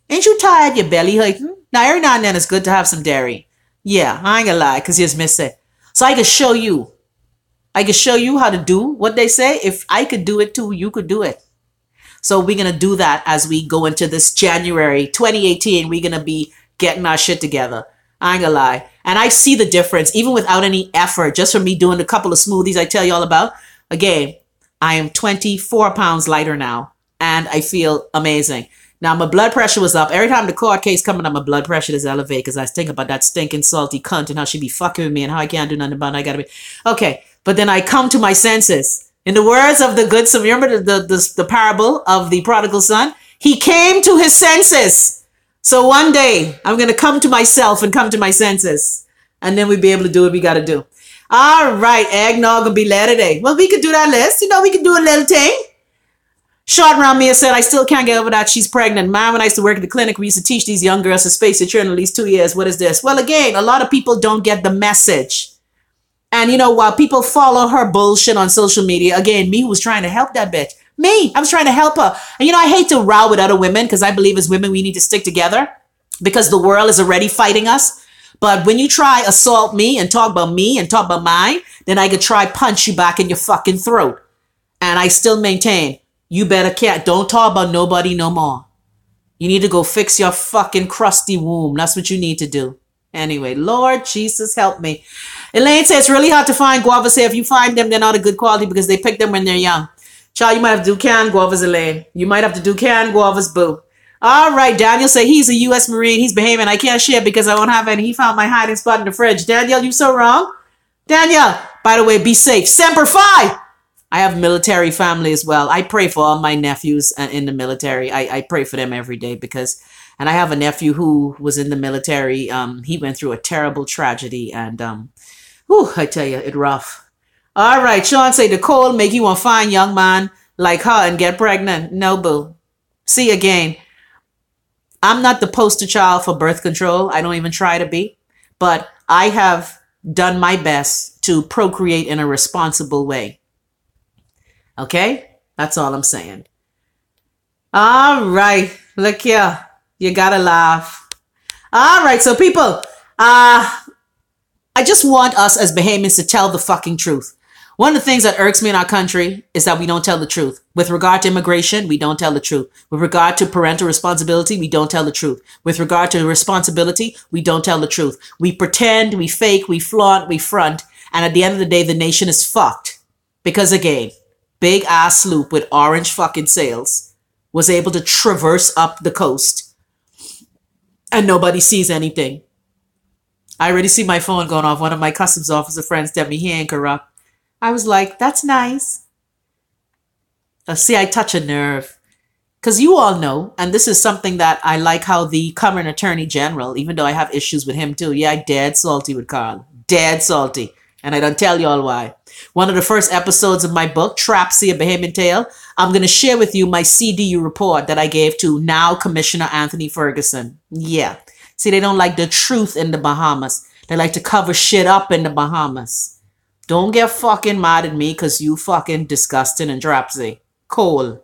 Ain't you tired your belly hurting? Now every now and then it's good to have some dairy. Yeah, I ain't gonna lie because you just miss it. So I can show you. I can show you how to do what they say. If I could do it too, you could do it. So we're going to do that as we go into this January 2018. We're going to be getting our shit together. I ain't gonna lie. And I see the difference, even without any effort, just from me doing a couple of smoothies I tell you all about. Again, I am 24 pounds lighter now, and I feel amazing. Now, my blood pressure was up. Every time the court case coming up, my blood pressure is elevated because I think about that stinking salty cunt and how she be fucking with me and how I can't do nothing about it. I gotta be... Okay, but then I come to my senses. In the words of the good son, remember the parable of the prodigal son? He came to his senses. So one day, I'm going to come to myself and come to my senses. And then we'll be able to do what we got to do. All right, eggnog will be later today. Well, we could do that list. You know, we could do a little thing. Short round me said, I still can't get over that she's pregnant. Man, when I used to work at the clinic, we used to teach these young girls to space their children at least 2 years. What is this? Well, again, a lot of people don't get the message. And, you know, while people follow her bullshit on social media, again, me who was trying to help that bitch. Me, I was trying to help her. And, you know, I hate to row with other women because I believe as women, we need to stick together. because the world is already fighting us. But when you try assault me and talk about mine, then I could try punch you back in your fucking throat. And I still maintain, you better don't talk about nobody no more. You need to go fix your fucking crusty womb. That's what you need to do. Anyway, Lord Jesus, help me. Elaine says it's really hard to find guavas here. If you find them, they're not of good quality because they pick them when they're young. Child, you might have to do canned guavas, Elaine. You might have to do canned guavas, boo. All right, Daniel say he's a U.S. Marine. He's behaving. I can't share because I won't have any. He found my hiding spot in the fridge. Daniel, you so wrong. Daniel, by the way, be safe. Semper Fi! I have military family as well. I pray for all my nephews in the military. I pray for them every day because, and I have a nephew who was in the military. He went through a terrible tragedy and, I tell you, it rough. All right, Sean say the cold make you a fine young man like her and get pregnant. No, boo. See again. I'm not the poster child for birth control. I don't even try to be, but I have done my best to procreate in a responsible way. Okay? That's all I'm saying. All right. Look here. You gotta laugh. All right. So people, I just want us as Bahamians to tell the fucking truth. One of the things that irks me in our country is that we don't tell the truth. With regard to immigration, we don't tell the truth. With regard to parental responsibility, we don't tell the truth. With regard to responsibility, we don't tell the truth. We pretend, we fake, we flaunt, we front. And at the end of the day, the nation is fucked. Because again, big ass sloop with orange fucking sails was able to traverse up the coast and nobody sees anything. I already see my phone going off. One of my customs officer friends tell me he ain't corrupt. I was like, that's nice. See, I touch a nerve. Because you all know, and this is something that I like how the current attorney general, even though I have issues with him too. Yeah, I dead salty with Carl. Dead salty. And I don't tell you all why. One of the first episodes of my book, Trapsy, A Bahamian Tale, I'm going to share with you my CDU report that I gave to now Commissioner Anthony Ferguson. Yeah. See, they don't like the truth in the Bahamas. They like to cover shit up in the Bahamas. Don't get fucking mad at me because you fucking disgusting and Trapsy. Cool.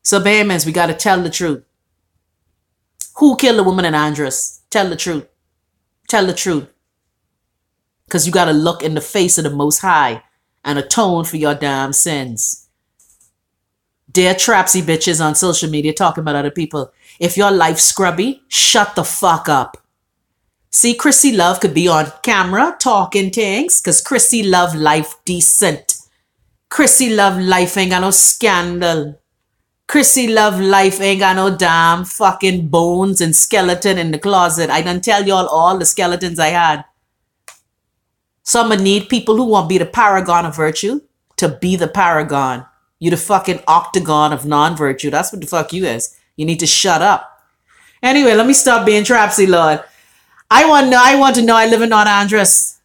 So, Bahamians, we got to tell the truth. Who killed the woman in Andros? Tell the truth. Tell the truth. Because you got to look in the face of the Most High and atone for your damn sins. Dear Trapsy bitches on social media talking about other people. If your life's scrubby, shut the fuck up. See, Chrissy Love could be on camera talking things because Chrissy Love Life decent. Chrissy Love Life ain't got no scandal. Chrissy Love Life ain't got no damn fucking bones and skeleton in the closet. I done tell y'all all the skeletons I had. So I'ma need people who want to be the paragon of virtue to be the paragon. You the fucking octagon of non-virtue. That's what the fuck you is. You need to shut up. Anyway, let me stop being Trapsy, Lord. I want to know I live in North Andros.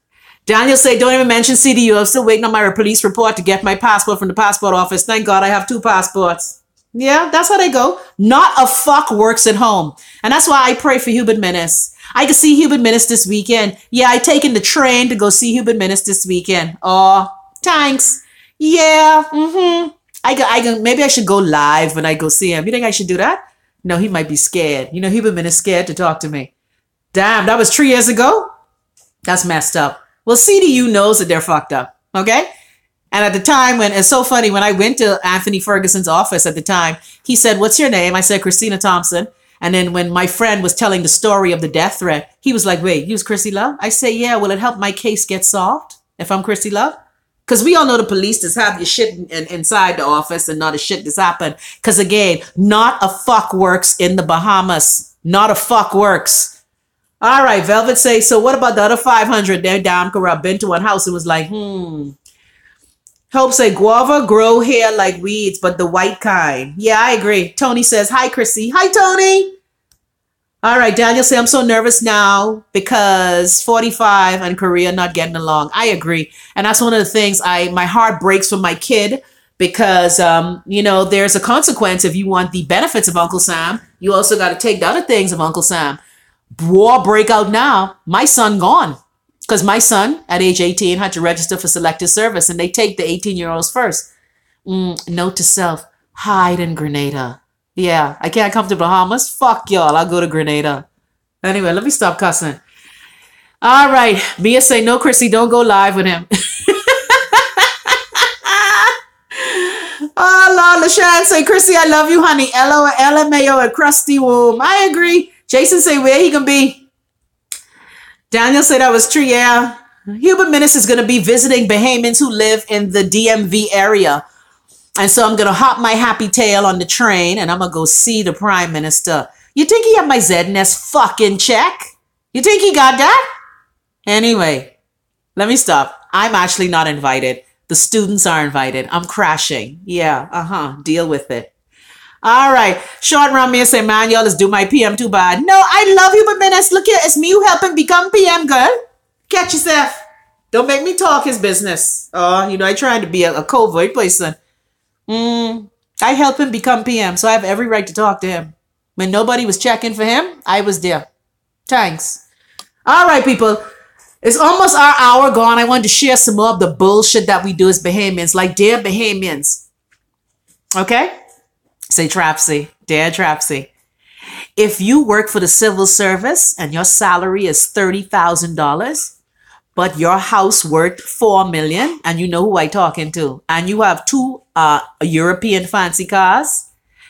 Daniel say, don't even mention CDU. I'm still waiting on my police report to get my passport from the passport office. Thank God I have 2 passports. Yeah, that's how they go. Not a fuck works at home. And that's why I pray for Hubert Minnis. I can see Hubert Minnis this weekend. Yeah, I taken the train to go see Hubert Minnis this weekend. Oh, thanks. Yeah, maybe I should go live when I go see him. You think I should do that? No, he might be scared. You know, Hubert Minnis scared to talk to me. Damn, that was 3 years ago? That's messed up. Well, CDU knows that they're fucked up, okay? And at the time it's so funny, when I went to Anthony Ferguson's office at the time, he said, what's your name? I said, Christina Thompson. And then when my friend was telling the story of the death threat, he was like, wait, you was Chrissy Love? I say, yeah, will it help my case get solved if I'm Chrissy Love? Because we all know the police just have your shit inside the office and not a shit that's happened. Because again, not a fuck works in the Bahamas. Not a fuck works. All right, Velvet say, so what about the other 500? They're damn corrupt. Been to one house and was like, Hope say, guava grow hair like weeds, but the white kind. Yeah, I agree. Tony says, hi, Chrissy. Hi, Tony. All right, Daniel say, I'm so nervous now because 45 and Korea not getting along. I agree. And that's one of the things my heart breaks for my kid because, there's a consequence. If you want the benefits of Uncle Sam, you also got to take the other things of Uncle Sam. War break out now. My son gone. Because my son, at age 18, had to register for selective service, and they take the 18-year-olds first. Note to self, hide in Grenada. Yeah, I can't come to Bahamas. Fuck y'all, I'll go to Grenada. Anyway, let me stop cussing. All right. Mia say, no, Chrissy, don't go live with him. Oh, Lord, LaShawn say, Chrissy, I love you, honey. LMAO at Krusty Womb. I agree. Jason say, where he can be? Daniel said that was true, yeah. Hubert Minnis is going to be visiting Bahamians who live in the DMV area. And so I'm going to hop my happy tail on the train and I'm going to go see the Prime Minister. You think he have my ZNS fucking check? You think he got that? Anyway, let me stop. I'm actually not invited. The students are invited. I'm crashing. Yeah, deal with it. All right. Short round me and say, man, y'all, let's do my PM too bad. No, I love you, but minutes. Look here, it's me who help him become PM, girl. Catch yourself. Don't make me talk his business. Oh, you know, I tried to be a covert person. I help him become PM, so I have every right to talk to him. When nobody was checking for him, I was there. Thanks. All right, people. It's almost our hour gone. I wanted to share some more of the bullshit that we do as Bahamians. Like, dear Bahamians. Okay? Say Trapsy. Dear Trapsy. If you work for the civil service and your salary is $30,000, but your house worth $4 million, and you know who I talking to, and you have two European fancy cars,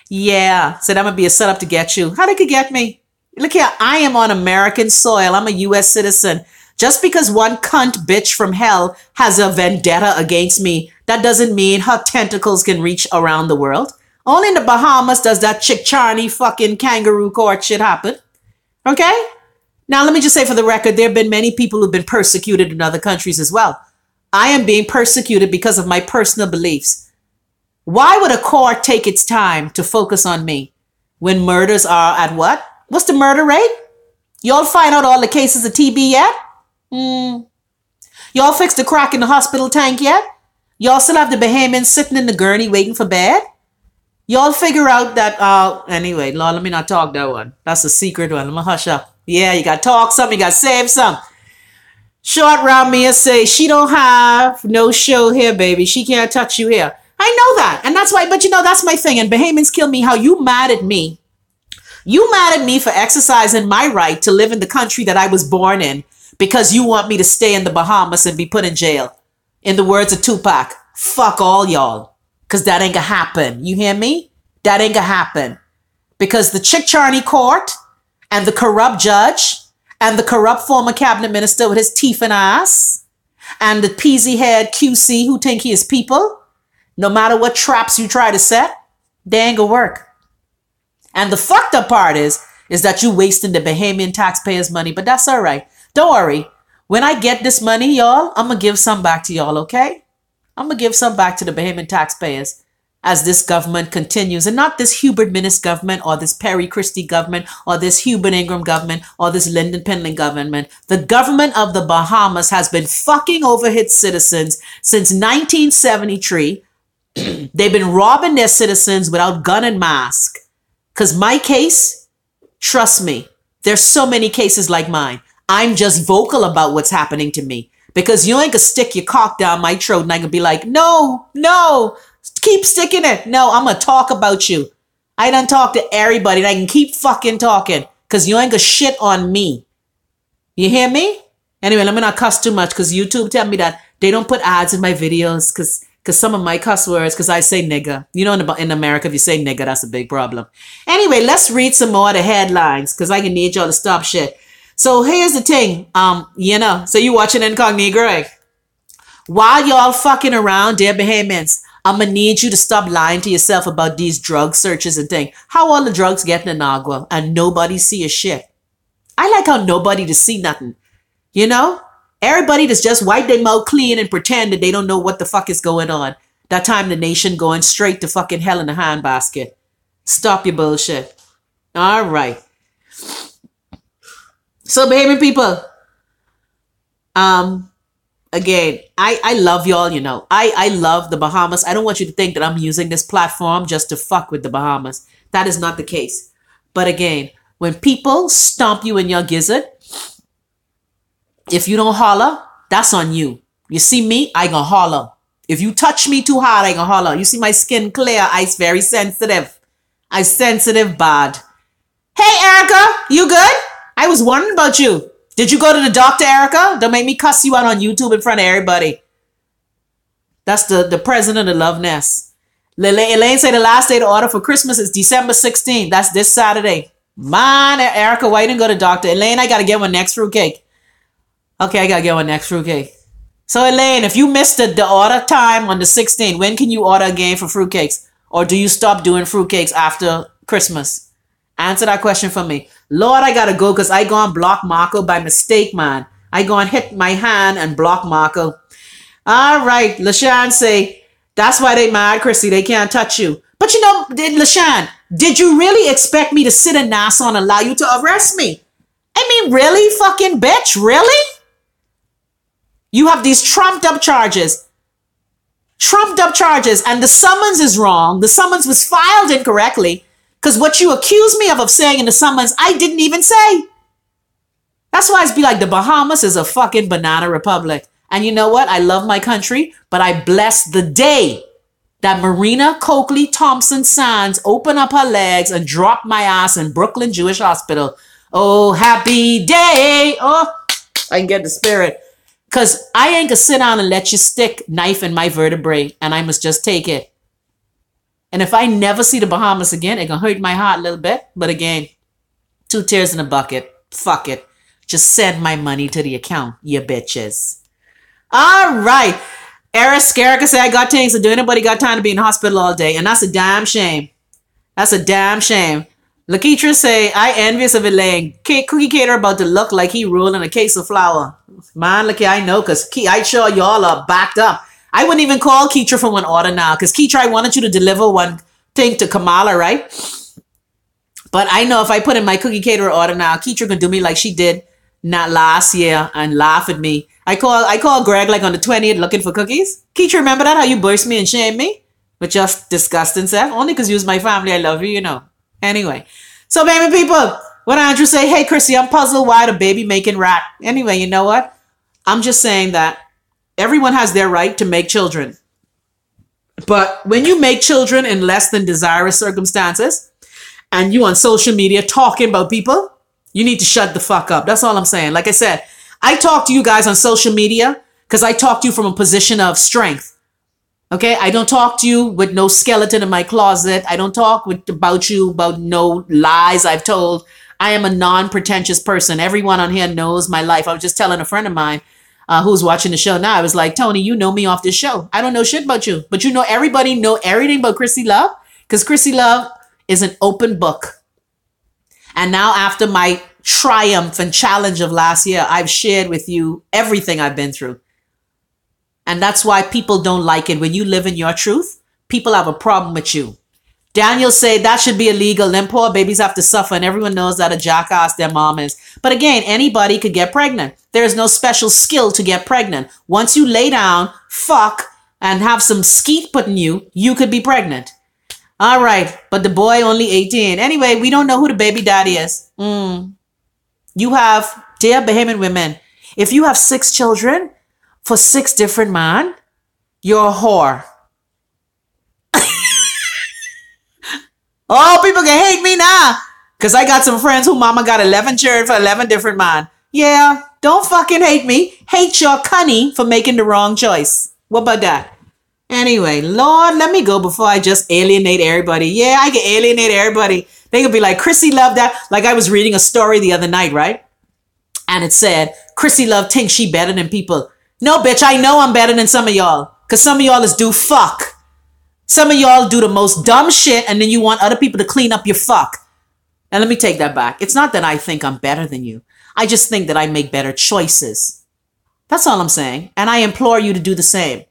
yeah, so that might be a setup to get you. How they could get me? Look here, I am on American soil. I'm a U.S. citizen. Just because one cunt bitch from hell has a vendetta against me, that doesn't mean her tentacles can reach around the world. Only in the Bahamas does that chick Charney fucking kangaroo court shit happen. Okay? Now, let me just say for the record, there have been many people who've been persecuted in other countries as well. I am being persecuted because of my personal beliefs. Why would a court take its time to focus on me when murders are at what? What's the murder rate? Y'all find out all the cases of TB yet? Y'all fixed the crack in the hospital tank yet? Y'all still have the Bahamians sitting in the gurney waiting for bed? Y'all figure out that, anyway, Lord, let me not talk that one. That's a secret one. I'm gonna hush up. Yeah, you got to talk some, you got to save some. Short round Mia say, she don't have no show here, baby. She can't touch you here. I know that. And that's why, but you know, that's my thing. And Bahamians kill me. How you mad at me? You mad at me for exercising my right to live in the country that I was born in because you want me to stay in the Bahamas and be put in jail. In the words of Tupac, fuck all y'all. Because that ain't gonna happen. You hear me? That ain't gonna happen. Because the Chick Charney court and the corrupt judge and the corrupt former cabinet minister with his teeth and ass and the peasy-haired QC who think he is people, no matter what traps you try to set, they ain't gonna work. And the fucked up part is that you wasting the Bahamian taxpayers' money, but that's all right. Don't worry. When I get this money, y'all, I'm gonna give some back to y'all, okay? I'm gonna give some back to the Bahamian taxpayers as this government continues, and not this Hubert Minnis government or this Perry Christie government or this Hubert Ingram government or this Lyndon Pendling government. The government of the Bahamas has been fucking over its citizens since 1973. They've been robbing their citizens without gun and mask. Because my case, trust me, there's so many cases like mine. I'm just vocal about what's happening to me. Because you ain't gonna stick your cock down my throat and I can be like, no, keep sticking it. No, I'm gonna talk about you. I done talk to everybody and I can keep fucking talking because you ain't gonna shit on me. You hear me? Anyway, let me not cuss too much because YouTube tell me that they don't put ads in my videos because some of my cuss words, because I say nigga. You know, in America, if you say nigga, that's a big problem. Anyway, let's read some more of the headlines because I can need y'all to stop shit. So here's the thing, so you watching Incognito, right? While y'all fucking around, dear Bahamians, I'm gonna need you to stop lying to yourself about these drug searches and things. How all the drugs getting in Agua and nobody see a shit. I like how nobody to see nothing. You know? Everybody that's just wipe their mouth clean and pretend that they don't know what the fuck is going on. That time the nation going straight to fucking hell in a handbasket. Stop your bullshit. All right. So, Bahamian people, again, I love y'all, you know. I love the Bahamas. I don't want you to think that I'm using this platform just to fuck with the Bahamas. That is not the case. But again, when people stomp you in your gizzard, if you don't holler, that's on you. You see me, I gonna holler. If you touch me too hard, I gonna holler. You see my skin clear, I's very sensitive. I sensitive bad. Hey, Erica, you good? I was wondering about you. Did you go to the doctor, Erica? Don't make me cuss you out on YouTube in front of everybody. That's the president of Love Nest. Elaine said the last day to order for Christmas is December 16th. That's this Saturday. Man, Erica, why you didn't go to the doctor? Elaine, I got to get one next fruitcake. Okay, I got to get one next fruitcake. So, Elaine, if you missed the order time on the 16th, when can you order again for fruitcakes? Or do you stop doing fruitcakes after Christmas? Answer that question for me. Lord, I got to go because I go and block Marco by mistake, man. I go and hit my hand and block Marco. All right, LaShawn say, that's why they mad, Chrissy. They can't touch you. But you know, LaShawn, did you really expect me to sit in Nassau and allow you to arrest me? I mean, really, fucking bitch? Really? You have these trumped up charges. Trumped up charges. And the summons is wrong. The summons was filed incorrectly. Because what you accuse me of saying in the summons, I didn't even say. That's why it's be like the Bahamas is a fucking banana republic. And you know what? I love my country, but I bless the day that Marina Coakley Thompson Sands opened up her legs and dropped my ass in Brooklyn Jewish Hospital. Oh, happy day. Oh, I can get the spirit. Because I ain't gonna sit down and let you stick knife in my vertebrae and I must just take it. And if I never see the Bahamas again, it gonna hurt my heart a little bit. But again, 2 tears in a bucket. Fuck it. Just send my money to the account, you bitches. All right. Erica said, I got things to do. Anybody got time to be in the hospital all day? And that's a damn shame. That's a damn shame. Lakeitra say, I envious of Elaine. Cookie Cater about to look like he rolling a case of flour. Man, look, I know, because I sure y'all are backed up. I wouldn't even call Keitra for one order now, because Keitra, I wanted you to deliver one thing to Kamala, right? But I know if I put in my Cookie Caterer order now, Keitra can do me like she did not last year and laugh at me. I call Greg like on the 20th looking for cookies. Keitra, remember that? How you burst me and shame me? With just disgusting self? Only because you was my family. I love you, you know. Anyway. So, baby people, what Andrew say? Hey, Chrissy, I'm puzzled why the baby making rat. Anyway, you know what? I'm just saying that everyone has their right to make children. But when you make children in less than desirous circumstances and you on social media talking about people, you need to shut the fuck up. That's all I'm saying. Like I said, I talk to you guys on social media because I talk to you from a position of strength. Okay? I don't talk to you with no skeleton in my closet. I don't talk about you about no lies I've told. I am a non-pretentious person. Everyone on here knows my life. I was just telling a friend of mine who's watching the show now. I was like, Tony, you know me off this show. I don't know shit about you. But you know everybody know everything about Chrissy Love because Chrissy Love is an open book. And now after my triumph and challenge of last year, I've shared with you everything I've been through. And that's why people don't like it. When you live in your truth, people have a problem with you. Daniel say that should be illegal. Them poor babies have to suffer. And everyone knows that a jackass their mom is. But again, anybody could get pregnant. There is no special skill to get pregnant. Once you lay down, fuck, and have some skeet put in you, you could be pregnant. All right. But the boy only 18. Anyway, we don't know who the baby daddy is. You have, dear Bahamian women, if you have 6 children for 6 different men, you're a whore. Oh, people can hate me now. Because I got some friends who mama got 11 children for 11 different men. Yeah, don't fucking hate me. Hate your cunny for making the wrong choice. What about that? Anyway, Lord, let me go before I just alienate everybody. Yeah, I can alienate everybody. They could be like, Chrissy Love that. Like I was reading a story the other night, right? And it said, Chrissy Love thinks she better than people. No, bitch, I know I'm better than some of y'all. Because some of y'all is do fuck. Some of y'all do the most dumb shit and then you want other people to clean up your fuck. And let me take that back. It's not that I think I'm better than you. I just think that I make better choices. That's all I'm saying. And I implore you to do the same.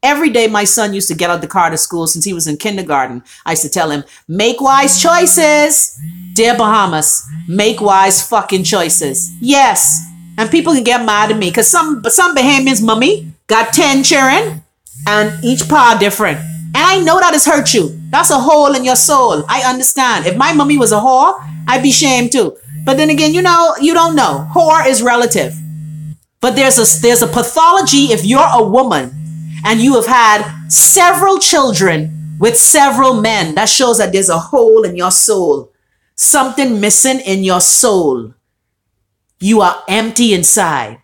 Every day my son used to get out the car to school since he was in kindergarten. I used to tell him, make wise choices. Dear Bahamas, make wise fucking choices. Yes. And people can get mad at me because some Bahamians' mummy got 10 children and each pa different. And I know that has hurt you. That's a hole in your soul. I understand. If my mummy was a whore, I'd be shamed too. But then again, you know, you don't know. Whore is relative. But there's a pathology if you're a woman and you have had several children with several men. That shows that there's a hole in your soul. Something missing in your soul. You are empty inside.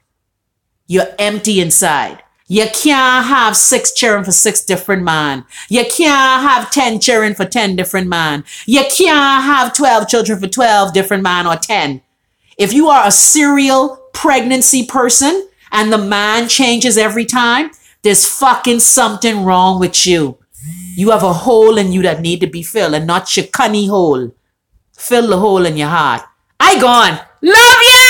You're empty inside. You can't have 6 children for 6 different men. You can't have 10 children for 10 different men. You can't have 12 children for 12 different men or 10. If you are a serial pregnancy person and the man changes every time, there's fucking something wrong with you. You have a hole in you that need to be filled, and not your cunny hole. Fill the hole in your heart. I gone. Love you!